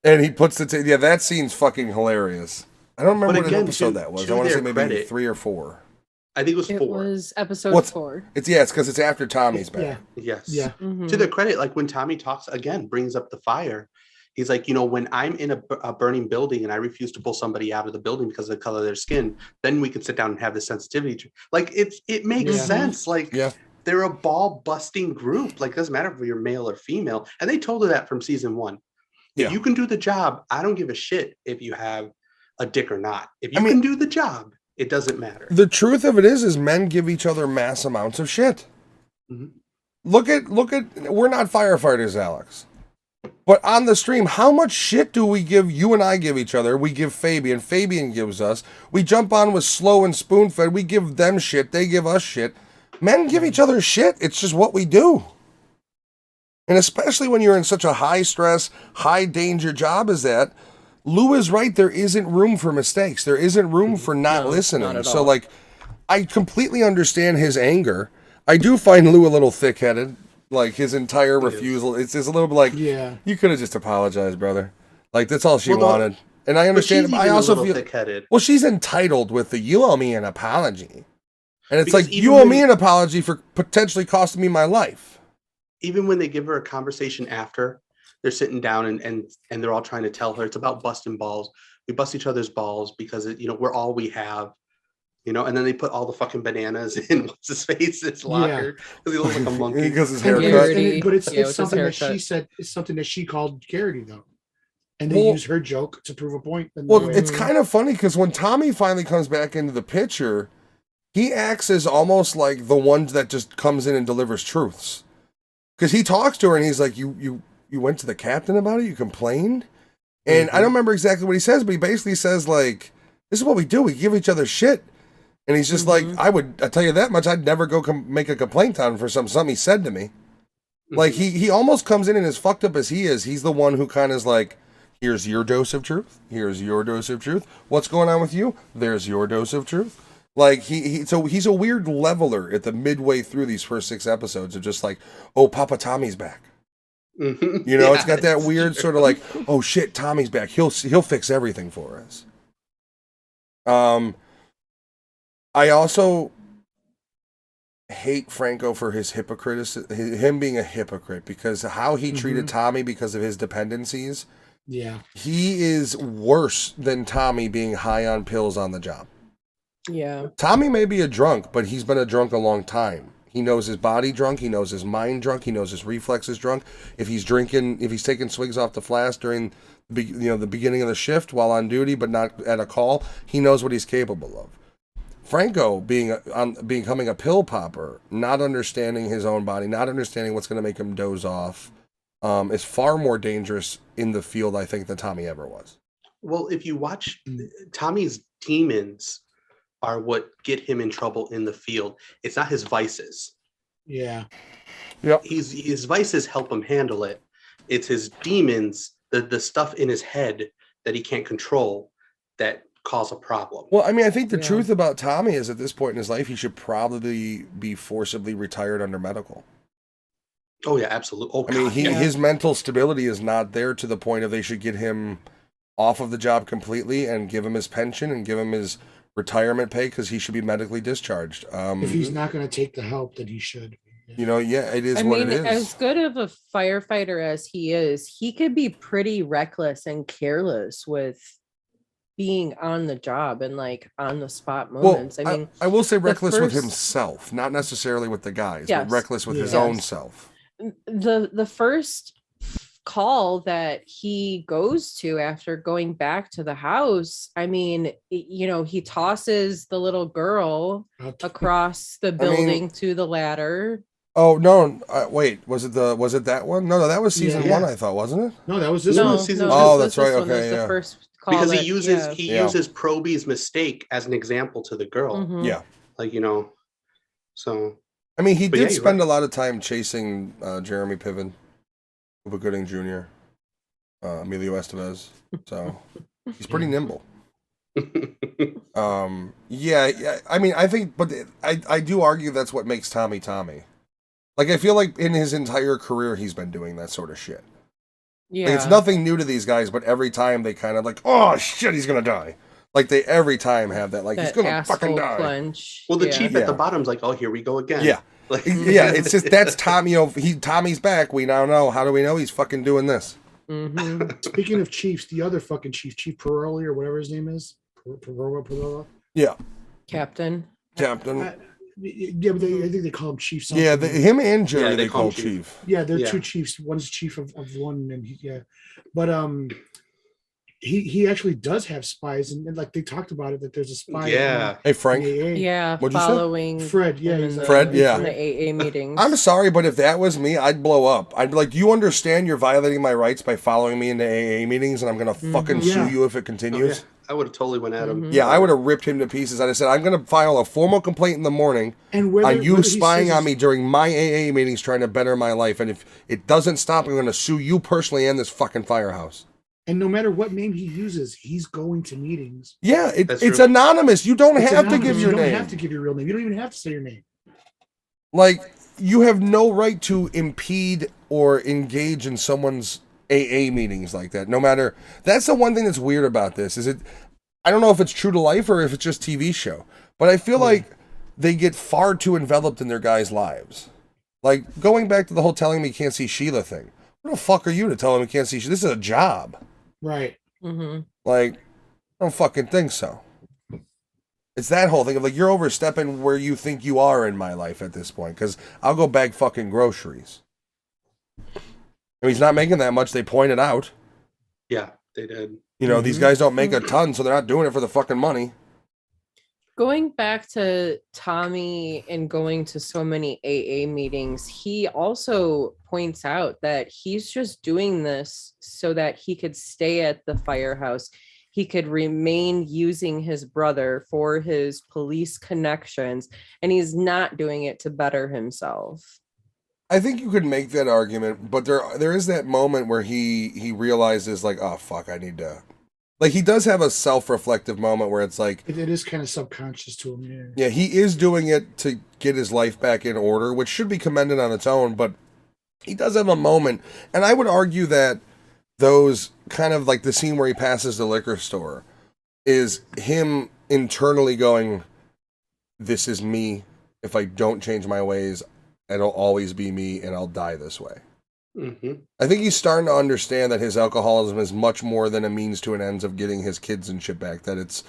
and he puts the tape. Yeah, that scene's fucking hilarious. I don't remember But what again, episode to- that was. to I want to say their maybe credit- 3 or 4. I think it was It 4. was episode What's- 4. It's because it's after Tommy's back. Yeah, Yes. yeah. Mhm. To their credit, like when Tommy talks again, brings up the fire. He's like, when I'm in a burning building and I refuse to pull somebody out of the building because of the color of their skin, then we can sit down and have this sensitivity. Like it makes Yeah. sense. Like Yeah. they're a ball busting group. Like it doesn't matter if you're male or female. And they told her that from season 1. Yeah. If you can do the job, I don't give a shit if you have a dick or not. If you I mean- can do the job, it doesn't matter. The truth of it is men give each other mass amounts of shit. Mhm. Look at we're not firefighters, Alex. But on the stream, how much shit do we give? You and I give each other. We give Fabian. Fabian gives us. We jump on with Slow and Spoonfed. We give them shit. They give us shit. Men give each other shit. It's just what we do. And especially when you're in such a high stress, high danger job as that, Lou is right. There isn't room for mistakes. There isn't room for not No, listening. not at So all. like, I completely understand his anger. I do find Lou a little thick-headed. Like his entire refusal. It's just a little bit like, Yeah. you could have just apologized, brother. Like that's all she Well, wanted. And I But understand. she's I even also a little feel thick-headed. well, she's entitled with the "you owe me an apology," and it's Because like even you owe when- me an apology for potentially costing me my life. Even when they give her a conversation after, they're sitting down and they're all trying to tell her it's about busting balls. We bust each other's balls because we're all we have. You know, and then they put all the fucking bananas in what's his face's locker because he looks like a monkey. Because his And- haircut. but it's Yeah, with his something that she haircut. said. It's something that she called Garrity though, and they Well- use her joke to prove a point. Well, it's kind of funny because when Tommy finally comes back into the picture, he acts as almost like the one that just comes in and delivers truths. Because he talks to her and he's like, "You went to the captain about it? You complained?" And I don't remember exactly what he says, but he basically says like, "This is what we do. We give each other shit." And he's just like, I tell you that much, I'd never go make a complaint on him for something he said to me. Like he almost comes in and as fucked up as he is, he's the one who kind of is like, here's your dose of truth. Here's your dose of truth. What's going on with you? There's your dose of truth. Like so he's a weird leveler at the midway through these first 6 episodes of just like, oh, Papa Tommy's back. Mhm. You know, Yeah, it's got that it's weird true. sort of like, oh shit, Tommy's back. He'll fix everything for us. I also hate Franco for his him being a hypocrite, because how he treated Tommy because of his dependencies. Yeah. He is worse than Tommy being high on pills on the job. Yeah. Tommy may be a drunk, but he's been a drunk a long time. He knows his body drunk. He knows his mind drunk. He knows his reflexes drunk. If he's taking swigs off the flask during the beginning of the shift while on duty, but not at a call, he knows what he's capable of. Franco becoming a pill popper, not understanding his own body, not understanding what's going to make him doze off, is far more dangerous in the field, I think, than Tommy ever was. Well, if you watch, Tommy's demons are what get him in trouble in the field. It's not his vices. Yeah. Yep. His vices help him handle it. It's his demons, the stuff in his head that he can't control, that cause a problem. Well, I mean, I think the truth about Tommy is at this point in his life, he should probably be forcibly retired under medical. Oh yeah, absolutely. Oh, I mean, God, yeah. his mental stability is not there to the point of they should get him off of the job completely and give him his pension and give him his retirement pay, because he should be medically discharged. If he's not going to take the help, then he should. You know, yeah, it is I what mean, it is. as good of a firefighter as he is, he could be pretty reckless and careless with being on the job and like on the spot moments. Well, I mean, I will say reckless with first- himself, not necessarily with the guys, Yes. but reckless with his Yes. own self. the first call that he goes to after going back to the house, I mean, he tosses the little girl across the building to the ladder. Oh no! Wait, was it that one? No, that was season Yeah. 1. I thought, wasn't it? No, that was this No, one. season Oh, two. that's right. This one Okay, was the yeah. first call Because that- he uses Yeah. uses Proby's mistake as an example to the girl. Mhm. Yeah. Like, so I mean, he But did yeah, you're spend right. a lot of time chasing Jeremy Piven, Cuba Gooding Jr., Emilio Estevez. So he's pretty nimble. Yeah. I mean, I think, but I do argue that's what makes Tommy Tommy. Like, I feel like in his entire career, he's been doing that sort of shit. Yeah. Like, it's nothing new to these guys, but every time they kind of like, oh shit, he's gonna die. Like, they every time have that, like, he's That gonna fucking asshole die. clench. well, the Yeah. chief at Yeah. the bottom's like, oh, here we go again. Yeah. Like, Yeah, it's just that's Tommy. Tommy's back. We now know. How do we know he's fucking doing this? Mhm. Speaking of chiefs, the other fucking chief, Chief Pirelli or whatever his name is, Pirelli. Yeah, Captain. Captain. Yeah, but I think they call him Chief. Something. Yeah, him and Jerry Yeah, they call Chief. Yeah, they're Yeah. two chiefs. One's chief of one, and but he actually does have spies, and like they talked about it that there's a spy. yeah. Hey Frank, in AA. Yeah, What'd you say? following Fred. Yeah, him he's in like- Fred, yeah. in the AA meetings. I'm sorry, but if that was me, I'd blow up. I'd be like, "Do you understand you're violating my rights by following me into AA meetings, and I'm gonna fucking Yeah. sue you if it Oh, continues." yeah. I would have totally went at him. Mhm. Yeah, I would have ripped him to pieces. I'd have said, "I'm gonna file a formal complaint in the morning And whether, on you whether he spying says on me during my AA meetings, trying to better my life. And if it doesn't stop, I'm gonna sue you personally and this fucking firehouse." and no matter what name he uses, he's going to meetings. Yeah, That's it's true. anonymous. You don't It's have to anonymous. give your You don't name. have to give your real name. You don't even have to say your name. Like, you have no right to impede or engage in someone's AA meetings like that. No matter. That's the one thing that's weird about this. I don't know if it's true to life or if it's just TV show, but I feel like they get far too enveloped in their guys' lives. Like, going back to the whole telling me you can't see Sheila thing. What the fuck are you to tell him you can't see Sheila? This is a job. Right. Mhm. Like, I don't fucking think so. It's that whole thing of like, you're overstepping where you think you are in my life at this point, because I'll go bag fucking groceries. And he's not making that much. They pointed out. Yeah, they did. You know, these guys don't make a ton, so they're not doing it for the fucking money. Going back to Tommy and going to so many AA meetings, he also points out that he's just doing this so that he could stay at the firehouse. He could remain using his brother for his police connections, and he's not doing it to better himself. I think you could make that argument, but there is that moment where he realizes like, oh fuck, I need to. Like, he does have a self-reflective moment where it's like... It is kind of subconscious to him, yeah. Yeah, he is doing it to get his life back in order, which should be commended on its own, but he does have a moment. And I would argue that those kind of like the scene where he passes the liquor store is him internally going, this is me. If I don't change my ways, it'll always be me and I'll die this way. Mm-hmm. I think he's starting to understand that his alcoholism is much more than a means to an ends of getting his kids and shit back, that it's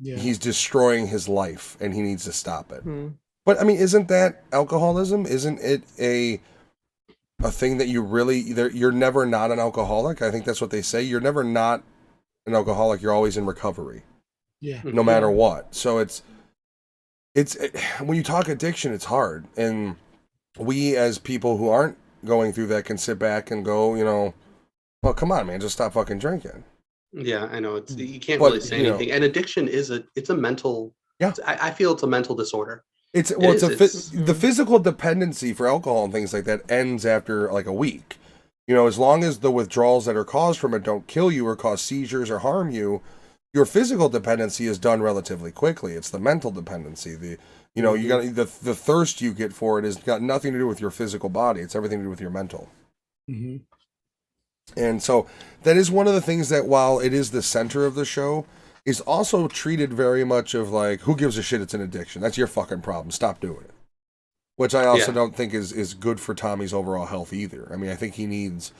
he's destroying his life and he needs to stop it. But I mean, isn't that alcoholism? Isn't it a thing that you really you're never not an alcoholic? I think that's what they say. You're never not an alcoholic. You're always in recovery. Yeah. No matter what. So it's when you talk addiction, it's hard. And we as people who aren't going through that can sit back and go, you know, well, come on, man, just stop fucking drinking. Yeah, I know. It's you can't really say anything. And addiction is a mental. Yeah, I feel it's a mental disorder. The physical dependency for alcohol and things like that ends after like a week. You know, as long as the withdrawals that are caused from it don't kill you or cause seizures or harm you, your physical dependency is done relatively quickly. It's the mental dependency. You know, you got the thirst you get for it has got nothing to do with your physical body. It's everything to do with your mental. Mm-hmm. And so that is one of the things that, while it is the center of the show, is also treated very much of like, who gives a shit? It's an addiction. That's your fucking problem. Stop doing it. Which I also don't think is good for Tommy's overall health either. I mean, I think he needs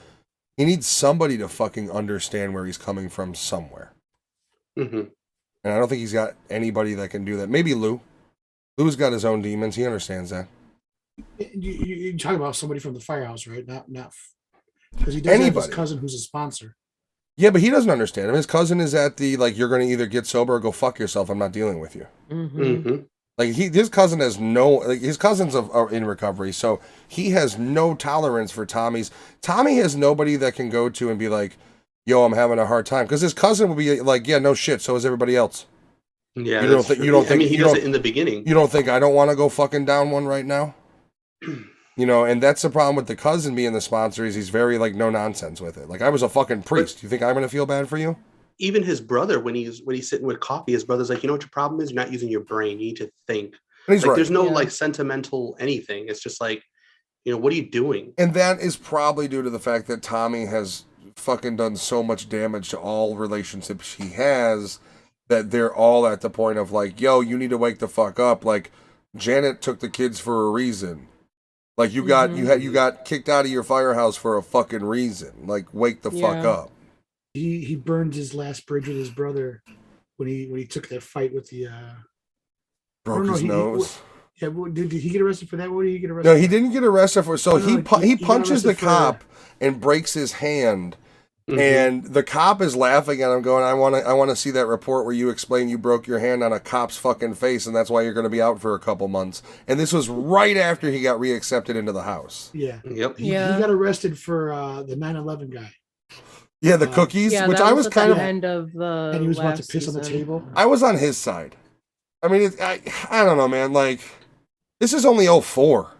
somebody to fucking understand where he's coming from somewhere. Mm-hmm. And I don't think he's got anybody that can do that. Maybe Lou. Lou's got his own demons. He understands that. You talk about somebody from the firehouse, right? Not because he does have his cousin who's a sponsor. Yeah, but he doesn't understand him. His cousin is at the like, you're going to either get sober or go fuck yourself. I'm not dealing with you. Like his cousin has his cousins are in recovery, so he has no tolerance for Tommy's. Tommy has nobody that can go to and be like, yo, I'm having a hard time, because his cousin would be like, yeah, no shit. So is everybody else. Yeah, you don't think I mean, he does it in the beginning. You don't think I don't want to go fucking down one right now? You know, and that's the problem with the cousin being the sponsor, is he's very like no nonsense with it. Like, I was a fucking priest. You think I'm gonna feel bad for you? Even his brother, when he's sitting with coffee, his brother's like, you know what your problem is? You're not using your brain. You need to think. And he's like, right. There's no like sentimental anything. It's just like, you know, what are you doing? And that is probably due to the fact that Tommy has fucking done so much damage to all relationships he has, that they're all at the point of like, yo, you need to wake the fuck up. Like, Janet took the kids for a reason. Like, you got kicked out of your firehouse for a fucking reason. Like, wake the fuck up. He burned his last bridge with his brother when he took that fight with the broke his nose. Did he get arrested for that? What did he get arrested? No, he didn't get arrested for. So he punches the cop and breaks his hand. Mm-hmm. And the cop is laughing at him, going, I want to see that report where you explain you broke your hand on a cop's fucking face, and that's why you're going to be out for a couple months. And this was right after he got reaccepted into the house. Yeah. Yep. He got arrested for the 9/11 guy. Yeah, the cookies, which I was kind of end of the and he was about to piss season. on the table. I was on his side. I mean, I don't know, man. Like, this is only 04.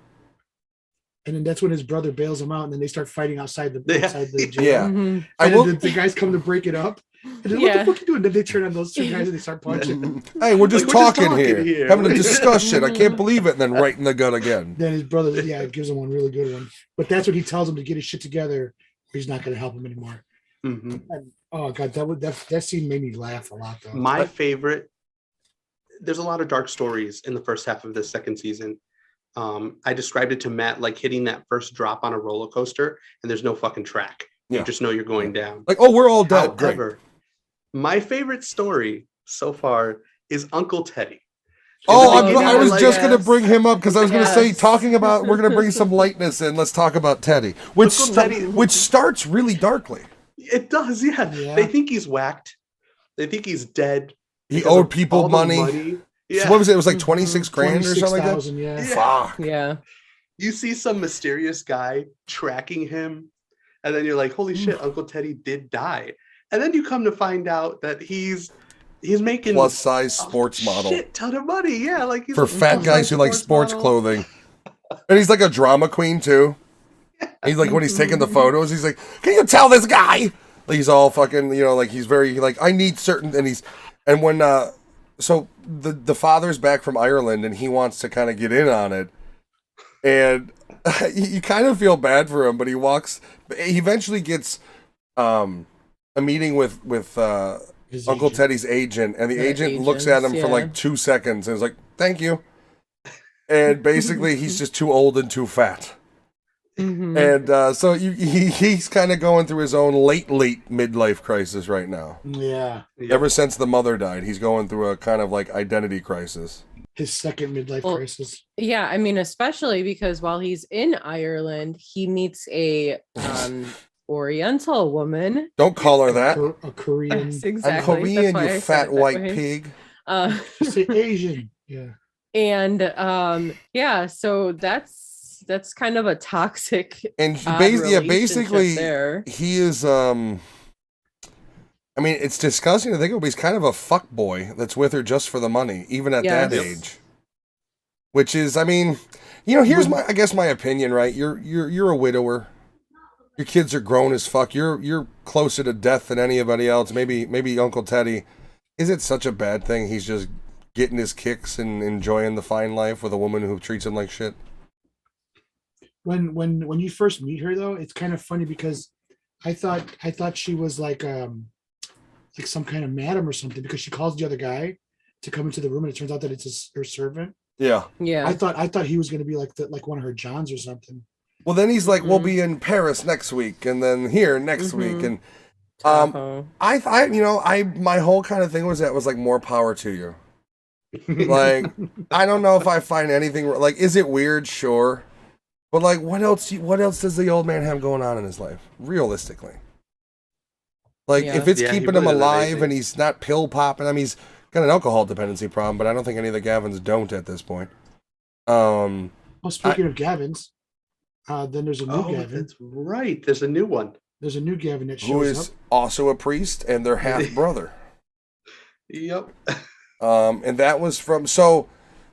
And then that's when his brother bails him out, and then they start fighting outside the jail. Yeah. And the guys come to break it up. And then, what the fuck are you doing? Then they turn on those two guys and they start punching. Hey, we're just talking here. Having a discussion. I can't believe it. And then right in the gut again. Then his brother, gives him one really good one. But that's what he tells him to get his shit together, or he's not going to help him anymore. Mm-hmm. And, oh God, that scene made me laugh a lot though. My favorite. There's a lot of dark stories in the first half of this second season. I described it to Matt like hitting that first drop on a roller coaster, and there's no fucking track. You just know you're going down. Like, oh, we're all dead. However, my favorite story so far is Uncle Teddy. Oh, the beginning, I was like, just going to yes. bring him up because I was going to say, Yes. talking about, we're going to bring some lightness in. Let's talk about Teddy, which Uncle Teddy. which starts really darkly. It does, yeah. Yeah. They think he's whacked. They think he's dead. He because owed of people all the money. Yeah. So what was it? It was like 26 grand or something like that? 26,000, yeah. Yeah. Fuck. Yeah. You see some mysterious guy tracking him, and then you're like, holy shit, Uncle Teddy did die. And then you come to find out that he's making Plus size a sports model. shit ton of money. Yeah, like he's For a fat plus guys size who like sports model. clothing. And he's like a drama queen too. He's like, when he's taking the photos, he's like, can you tell this guy? Like, he's all fucking, like he's very like, I need certain, and when so the father's back from Ireland and he wants to kind of get in on it, and you kind of feel bad for him, but he eventually gets a meeting with His Uncle agent. Teddy's agent, and the The agent looks at him agents, for like yeah. 2 seconds and is like, thank you. And basically he's just too old and too fat. Mhm. And so he's kind of going through his own late midlife crisis right now. Yeah. Yeah. Ever since the mother died, he's going through a kind of like identity crisis. His second midlife Well, crisis. Yeah, I mean, especially because while he's in Ireland, he meets a Oriental woman. Don't call her that. A Korean. Yes, I'm exactly. Korean, That's why I you said fat it that white way. pig. Just say Asian. Yeah. And yeah, so that's kind of a toxic And odd basically, relationship there. he is. I mean, it's disgusting to think of, but he's kind of a fuck boy that's with her just for the money, even at that Yes. age. Which is, I mean, here's I guess my opinion, right? You're a widower. Your kids are grown as fuck. You're closer to death than anybody else. Maybe Uncle Teddy. Is it such a bad thing? He's just getting his kicks and enjoying the fine life with a woman who treats him like shit. When you first meet her though, it's kind of funny because I thought she was like some kind of madam or something because she calls the other guy to come into the room and it turns out that it's her servant. Yeah. Yeah. I thought he was going to be like one of her Johns or something. Well, then he's like, we'll Mhm. be in Paris next week, and then here next week, Mhm. and Tahoe. my whole kind of thing was like more power to you. Like, I don't know if I find anything like, is it weird? Sure, but like, what else does the old man have going on in his life, realistically? Like, Yeah. if it's Yeah, he keeping really him doesn't have alive anything. and he's not pill popping, I mean, he's got an alcohol dependency problem, but I don't think any of the Gavins don't at this point. Well, speaking of Gavins, then there's a new Oh, Gavin. that's right. There's a new one. There's a new Gavin that who shows is up. also a priest and their half brother. Yep. And that was so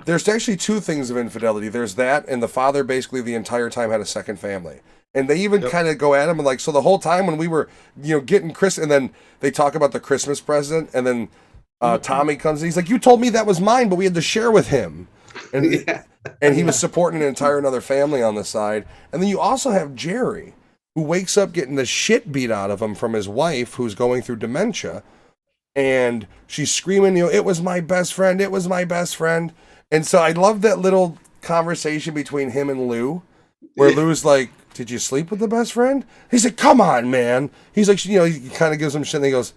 there's actually two things of infidelity. There's that, and the father basically the entire time had a second family. And they even Yep. kind of go at him and like, so the whole time when we were, getting Chris, and then they talk about the Christmas present, and then Tommy comes and he's like, you told me that was mine, but we had to share with him. And Yeah. and he was supporting an entire another family on the side. And then you also have Jerry, who wakes up getting the shit beat out of him from his wife, who's going through dementia. And she's screaming, it was my best friend. It was my best friend. And so I love that little conversation between him and Lou, where Lou's like, did you sleep with the best friend? He's like, come on, man. He's like, he kind of gives him shit and he goes,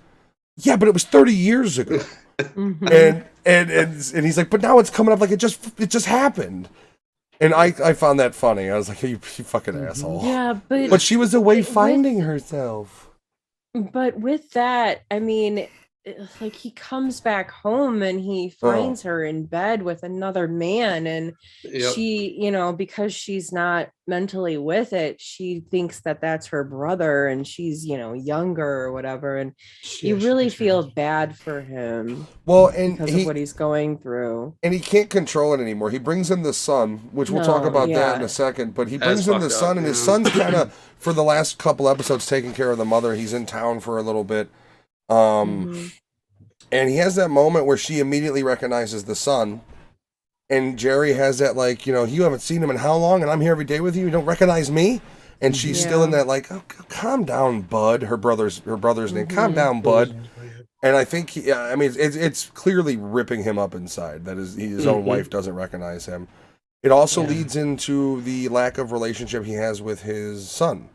yeah, but it was 30 years ago. Mhm. And he's like, but now it's coming up like it just happened. And I found that funny. I was like, you fucking asshole. Yeah, But she was away with- finding herself. But with that, I mean, like he comes back home and he finds her in bed with another man, and Yep. she, because she's not mentally with it, she thinks that that's her brother, and she's, younger or whatever, and you Yeah, she really thinks feel her- bad for him Well, and because of what he's going through. he can't control it anymore. He brings in the son, which we'll talk No, about that in yeah. a second. But he That's brings in the fucked up, son, and his yeah. son's kind of, for the last couple episodes, taking care of the mother. He's in town for a little bit. Mhm. And he has that moment where she immediately recognizes the son. And Jerry has that, like, you haven't seen him in how long? And I'm here every day with you. You don't recognize me? And she's still in Yeah. that, like, oh, calm down, bud. Her brother's name. Calm Mhm. down, bud. And I think, it's clearly ripping him up inside that his own Mhm. wife doesn't recognize him. It also Yeah. leads into the lack of relationship he has with his son.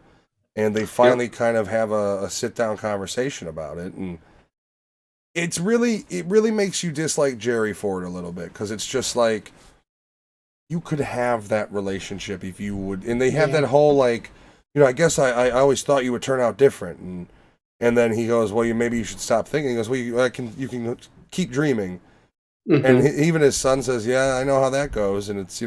And they finally kind of have a sit-down conversation about it. And it really makes you dislike Jerry for it a little bit, because it's just like, you could have that relationship if you would, and they have that whole like, I guess I always thought you would turn out different, and then he goes, well, maybe you should stop thinking. He goes, well, you can keep dreaming, and even his son says, yeah, I know how that goes, and it's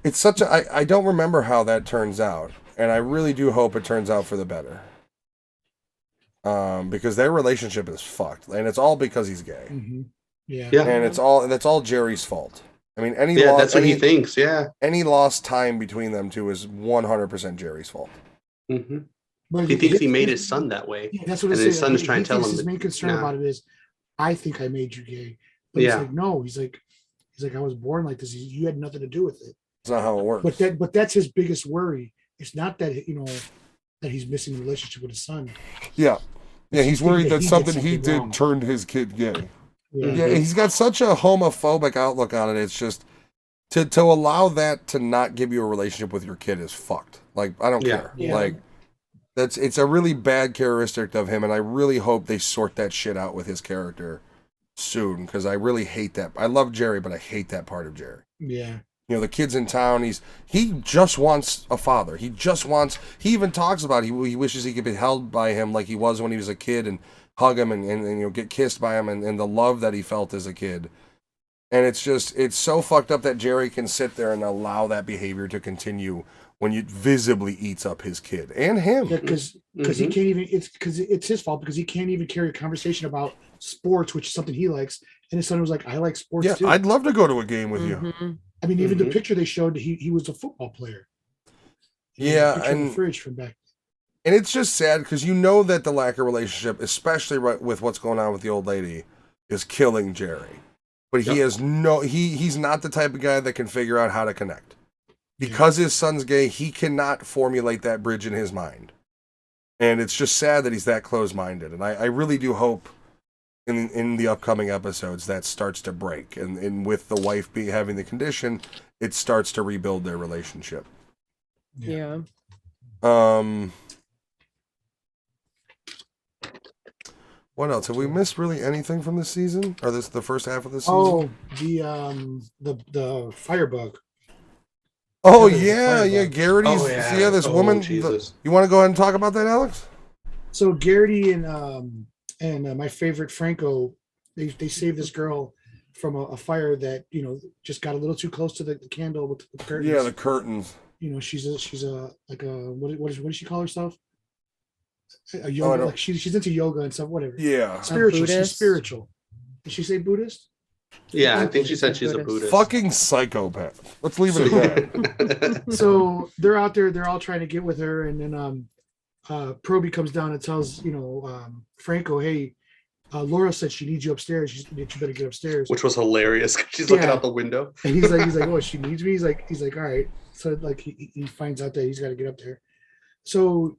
it's such a I don't remember how that turns out, and I really do hope it turns out for the better, because their relationship is fucked, and it's all because he's gay, and that's all Jerry's fault. I mean, that's what he thinks. Yeah, any lost time between them two is 100% Jerry's fault. But he thinks he made his son that way. Yeah, that's what and his son's trying to tell him. His main concern about it is, I think I made you gay. But he's like, no. He's like, I was born like this. You had nothing to do with it. It's not how it works. But that's his biggest worry. It's not that that he's missing the relationship with his son. Yeah, he's worried that something he did wrong. turned his kid gay. Yeah. He's got such a homophobic outlook on it. It's just to allow that to not give you a relationship with your kid is fucked. Like, I don't care. Yeah. Like, it's a really bad characteristic of him, and I really hope they sort that shit out with his character soon, because I really hate that. I love Jerry, but I hate that part of Jerry. Yeah. The kid's in town. He just wants a father. He even talks about he wishes he could be held by him like he was when he was a kid, and hug him and get kissed by him, and the love that he felt as a kid. And it's so fucked up that Jerry can sit there and allow that behavior to continue when it visibly eats up his kid and him. Because he can't even, it's his fault, because he can't even carry a conversation about sports, which is something he likes. And his son was like, I like sports too. I'd love to go to a game with you. I mean, even the picture they showed, he was a football player. And the fridge from back. And it's just sad, because that the lack of relationship, especially with what's going on with the old lady, is killing Jerry. But he has he's not the type of guy that can figure out how to connect. Because his son's gay, he cannot formulate that bridge in his mind. And it's just sad that he's that close-minded. And I really do hope in the upcoming episodes that starts to break. And with the wife having the condition, it starts to rebuild their relationship. Yeah. What else? Have we missed really anything from this season? Or the first half of the season? Oh, the firebug. Oh yeah, Garrity's this woman. Jesus. You want to go ahead and talk about that, Alex? So Garrity and my favorite Franco, they saved this girl from a fire that just got a little too close to the candle with the curtains. Yeah, the curtains. She's a like a what does she call herself? A yoga, like she's into yoga and stuff. Whatever. Yeah, spiritual. She's spiritual. Did she say Buddhist? Yeah, I think she said she's a Buddhist. Fucking psychopath. Let's leave it at that. So they're out there. They're all trying to get with her, and then Proby comes down and tells Franco, "Hey, Laura said she needs you upstairs. You better get upstairs." Which was hilarious. She's looking out the window, and he's like, "Oh, she needs me." He's like, "All right." So like he finds out that he's got to get up there. So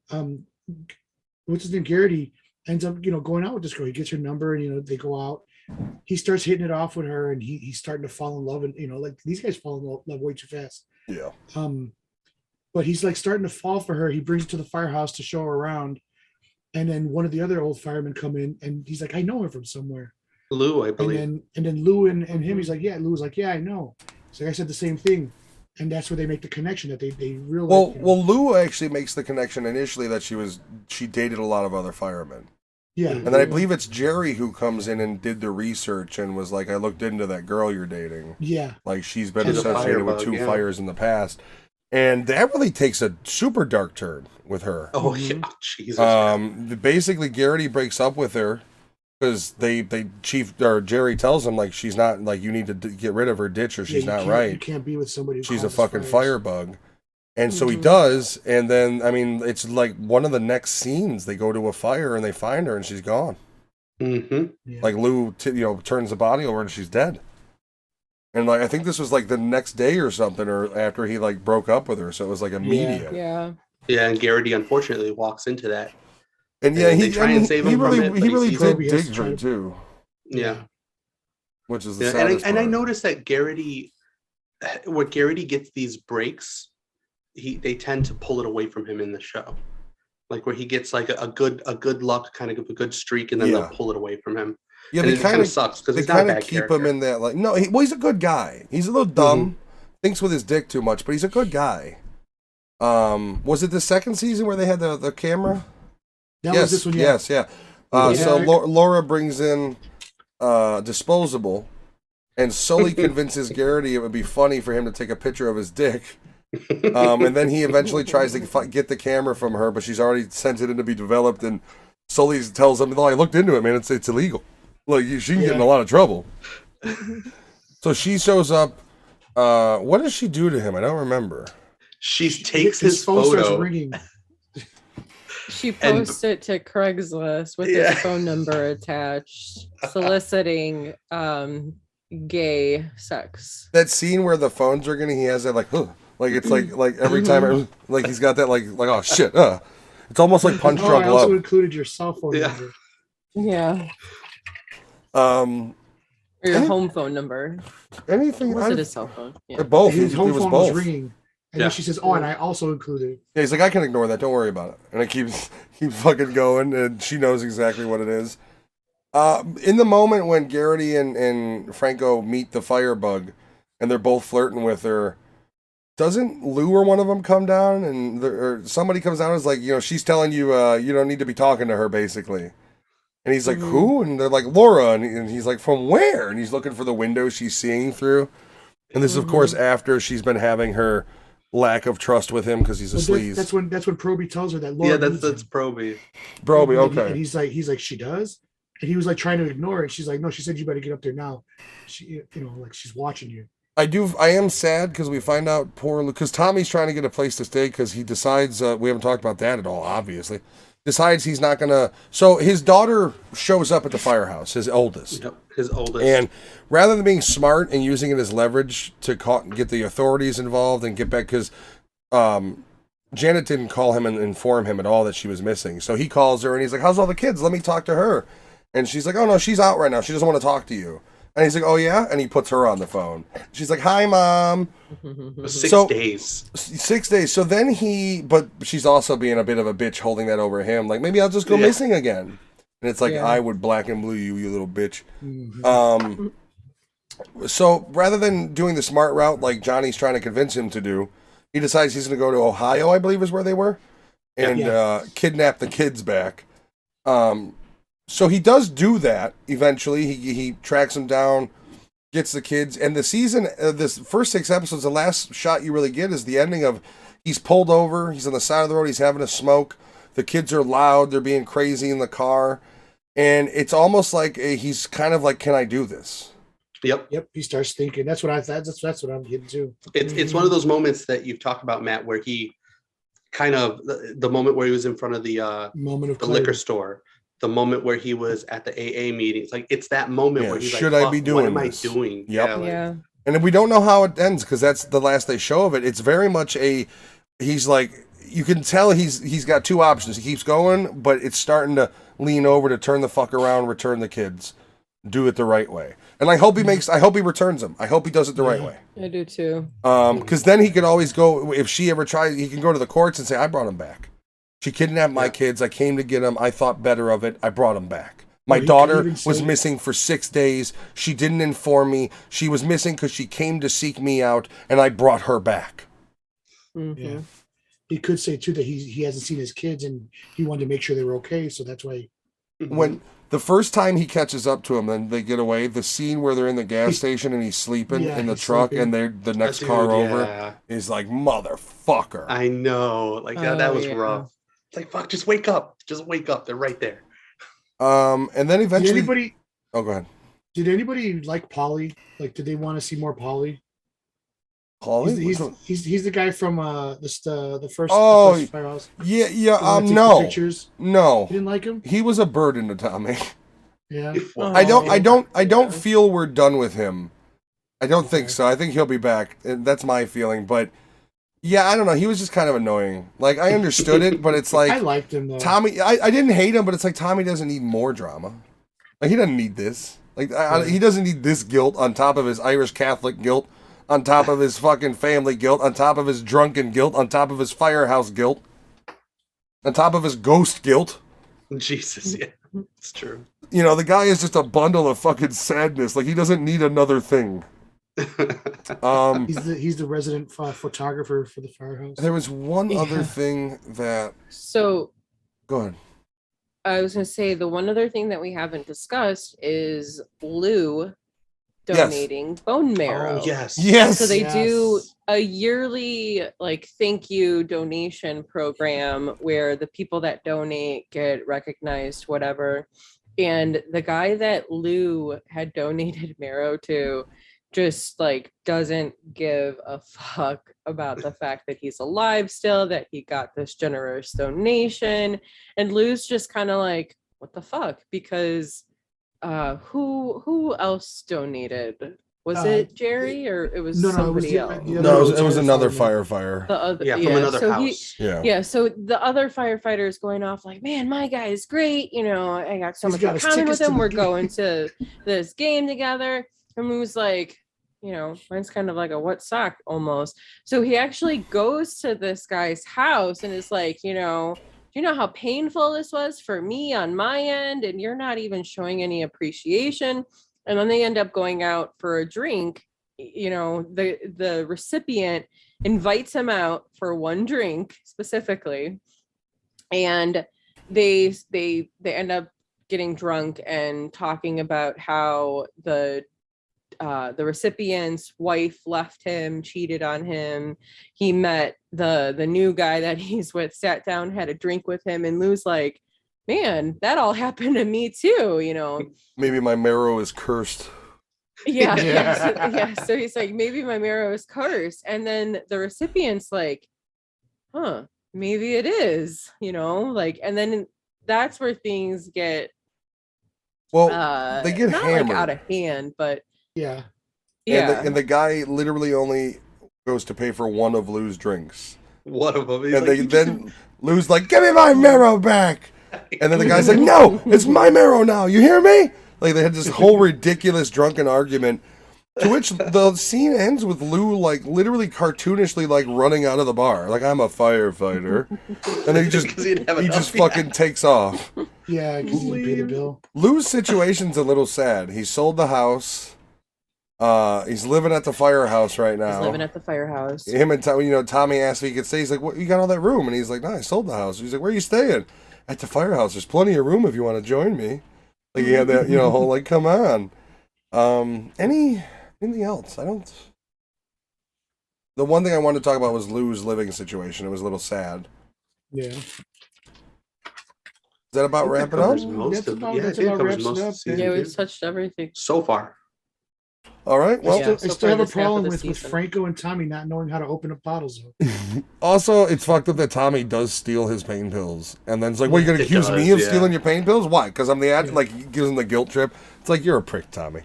what's his name? Garrity ends up going out with this girl. He gets her number, and they go out. He starts hitting it off with her, and he's starting to fall in love, and like these guys fall in love way too fast. Yeah. But he's like starting to fall for her. He brings her to the firehouse to show her around, and then one of the other old firemen come in, and he's like, "I know her from somewhere." Lou, I believe. And then Lou and him, he's like, "Yeah." Lou was like, "Yeah, I know." So I said the same thing, and that's where they make the connection that they really. Well, Lou actually makes the connection initially that she dated a lot of other firemen. Yeah. And then I believe it's Jerry who comes in and did the research and was like, I looked into that girl you're dating. Yeah. Like, she's been associated with two fires in the past. And that really takes a super dark turn with her. Oh, yeah. Jesus. Basically, Garrity breaks up with her because Jerry tells him, like, she's not, like, you need to get rid of her, ditch her, she's not right. You can't be with somebody who she's a fucking firebug. And so he does, and then, I mean, it's like one of the next scenes, they go to a fire and they find her and she's gone. Mm-hmm. Yeah. Like Lou, turns the body over and she's dead. And like, I think this was like the next day or something, or after he like broke up with her, so it was like immediate. Yeah. Yeah, and Garrity unfortunately walks into that. And yeah, they try and save him from it, but he really did Proby dig her too. Yeah. Which is the saddest and I part. noticed that Garrity, when Garrity gets these breaks, they tend to pull it away from him in the show. like where he gets like a good luck, kind of a good streak, and then they'll pull it away from him. Yeah, and they kind of sucks because they he's not a kind of bad keep character. him in that like no, he's a good guy. He's a little dumb, thinks with his dick too much, but he's a good guy. Was it the second season where they had the camera? That was this one, yeah. Yes, yeah. So Laura brings in disposable, and Sully convinces Garrity it would be funny for him to take a picture of his dick. And then he eventually tries to get the camera from her, but she's already sent it in to be developed, and Sully tells him, "Oh, I looked into it, man. It's illegal. Like she can get in a lot of trouble." So she shows up. What does she do to him? I don't remember. She takes his phone photo. starts ringing. She posts it to Craigslist with his phone number attached, soliciting gay sex. That scene where the phone's ringing, he has that like, like it's like every time, like he's got that like oh shit, it's almost like Punch Drunk I also Love. included your cell phone number. Yeah. Or your home phone number. Anything? Was it a cell phone? Yeah. Both. His home phone both. was ringing. And then she says, "Oh, and I also included." Yeah, he's like, I can ignore that. Don't worry about it. And it keeps fucking going, and she knows exactly what it is. In the moment when Garrity and Franco meet the firebug, and they're both flirting with her, doesn't Lou or one of them come down, and or somebody comes down and is like, she's telling you, you don't need to be talking to her, basically. And he's like, who? And they're like, Laura. And he's like, from where? And he's looking for the window she's seeing through. And this is, of course, after she's been having her lack of trust with him because he's a sleaze. That's when Proby tells her that Laura. Yeah, that's Proby. Proby, okay. And he's like, she does, and he was like trying to ignore it. She's like, no, she said you better get up there now. She, like she's watching you. I am sad because we find out because Tommy's trying to get a place to stay because he decides we haven't talked about that at all. Obviously, decides he's not gonna. So his daughter shows up at the firehouse, his oldest. Yep, his oldest. And rather than being smart and using it as leverage to get the authorities involved and get back, because Janet didn't call him and inform him at all that she was missing. So he calls her and he's like, "How's all the kids? Let me talk to her." And she's like, "Oh no, she's out right now. She doesn't want to talk to you." And he's like, "Oh yeah?" And he puts her on the phone. She's like, "Hi, Mom." 6 days. 6 days. So then but she's also being a bit of a bitch holding that over him. Like, maybe I'll just go missing again. And it's like, I would black and blue you little bitch. So rather than doing the smart route like Johnny's trying to convince him to do, he decides he's going to go to Ohio, I believe is where they were, and kidnap the kids back. So he does do that eventually. He tracks them down, gets the kids, and the season, this first 6 episodes, the last shot you really get is the ending of he's pulled over, he's on the side of the road, he's having a smoke, the kids are loud, they're being crazy in the car, and it's almost like he's kind of like, can I do this? Yep. He starts thinking. That's what I thought. That's what I'm getting to. It's one of those moments that you've talked about, Matt, where he kind of the moment where he was in front of the moment of the liquor store. The moment where he was at the AA meetings, like it's that moment where he's should like, I be doing what am this? I doing? Yep. Yeah. And we don't know how it ends because that's the last they show of it. It's very much he's like, you can tell he's got 2 options. He keeps going, but it's starting to lean over to turn the fuck around, return the kids, do it the right way. And I hope he returns them. I hope he does it the right way. I do too. Because then he could always go, if she ever tries, he can go to the courts and say, I brought him back. She kidnapped my kids. I came to get them. I thought better of it. I brought them back. My daughter was missing for 6 days. She didn't inform me. She was missing because she came to seek me out, and I brought her back. Mm-hmm. Yeah. He could say too that he hasn't seen his kids and he wanted to make sure they were okay. So that's why. When the first time he catches up to him, then they get away. The scene where they're in the gas station and he's sleeping in the truck, and they're the next car over is like, motherfucker. I know, like that was rough. It's like, fuck, just wake up. Just wake up. They're right there. And then eventually... Oh, go ahead. Did anybody like Polly? Like, did they want to see more Polly? Polly? He's the guy from the first Firehouse. Yeah. No. Pictures. No. You didn't like him? He was a burden to Tommy. Yeah. I don't feel we're done with him. I don't think so. I think he'll be back. That's my feeling, but... Yeah, I don't know. He was just kind of annoying. Like, I understood it, but it's like... I liked him, though. Tommy, I didn't hate him, but it's like Tommy doesn't need more drama. Like, he doesn't need this. Like, he doesn't need this guilt on top of his Irish Catholic guilt, on top of his fucking family guilt, on top of his drunken guilt, on top of his firehouse guilt. on top of his ghost guilt. Jesus, yeah, it's true. You know, the guy is just a bundle of fucking sadness. Like, he doesn't need another thing. He's the resident photographer for the firehouse. There was one other Yeah. thing that... So Go ahead. I was going to say the one other thing that we haven't discussed is Lou Yes. donating bone marrow. Oh yes, Yes! So they Yes. do a yearly like thank you donation program where the people that donate get recognized, whatever. And the guy that Lou had donated marrow to just like doesn't give a fuck about the fact that he's alive still, that he got this generous donation. And Lou's just kind of like, what the fuck? Because who else donated? Was it Jerry or it was No, it was somebody the- else? the other- No, it was Retired another fireman. firefighter. The other, yeah, from another so house. Yeah. yeah, so the other firefighter is going off like, man, my guy is great. You know, I got so He's much got in his common tickets with to him. the We're game." going to this game together. And Lou's like, you know, mine's kind of like a what sock almost. So he actually goes to this guy's house and is like, you know, do you know how painful this was for me on my end? And you're not even showing any appreciation. And then they end up going out for a drink. You know, the recipient invites him out for one drink specifically, and they end up getting drunk and talking about how the recipient's wife left him, cheated on him. He met the new guy that he's with, sat down, had a drink with him, and Lou's like, man, that all happened to me too, you know. Maybe my marrow is cursed. Yeah. So he's like, maybe my marrow is cursed. And then the recipient's like, huh, maybe it is, you know, like, and then that's where things get Well, they get not hammered. like out of hand, but Yeah. yeah. And the guy literally only goes to pay for one of Lou's drinks. One of them. He's And like, they "You just then Lou's like, give me my marrow back. And then the guy's like, no, it's my marrow now. You hear me? Like, they had this whole ridiculous drunken argument, to which the scene ends with Lou, like, literally cartoonishly, like, running out of the bar. Like, I'm a firefighter. And then he 'Cause he didn't have enough, just yeah. fucking takes off. Yeah, because he didn't pay the bill. Lou's situation's a little sad. He sold the house. He's living at the firehouse right now. He's living at the firehouse. Him and Tommy, you know, Tommy asked if he could stay. He's like, "What? You got all that room?" And he's like, "No, I sold the house." He's like, "Where are you staying?" At the firehouse. There's plenty of room if you want to join me. Like, he had that, you know, whole like, come on. Anything else? I don't. The one thing I wanted to talk about was Lou's living situation. It was a little sad. Yeah. Is that about I think that wrapping up? covers most That's of about- yeah, I that's think it about covers wraps most it of up. the season. Yeah, Yeah, we've touched everything. so far. All right. Well, Yeah. I so still far have a this half of problem the with season. Franco and Tommy not knowing how to open up bottles. Though. also, it's fucked up that Tommy does steal his pain pills, and then it's like, "What, you gonna It accuse does, me of yeah. stealing your pain pills? Why? Because I'm the ad." Yeah. Like, he gives him the guilt trip. It's like, you're a prick, Tommy.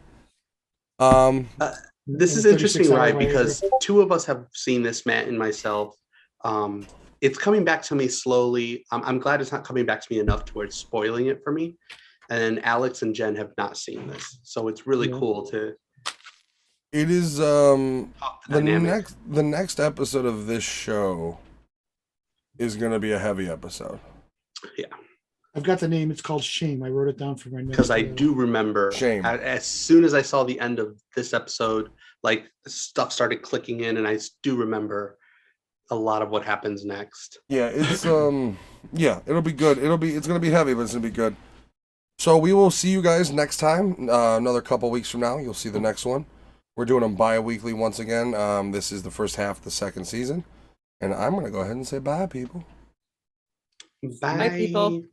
This And is a interesting, 36-hour right? Viagra. Because two of us have seen this, Matt and myself. It's coming back to me slowly. I'm glad it's not coming back to me enough to where it's spoiling it for me. And Alex and Jen have not seen this, so it's really Yeah. cool to It is talk the dynamic. the next episode of this show is gonna be a heavy episode. I've got the name. It's called Shame. I wrote it down for my next. Because I do remember Shame. as soon as I saw the end of this episode, like stuff started clicking in, and I do remember a lot of what happens next. Yeah, it's yeah, it'll be good. It's gonna be heavy, but it's gonna be good. So we will see you guys next time. Another couple weeks from now, you'll see the next one. We're doing them bi-weekly once again. This is the first half of the second season. And I'm gonna go ahead and say bye, people. Bye, people.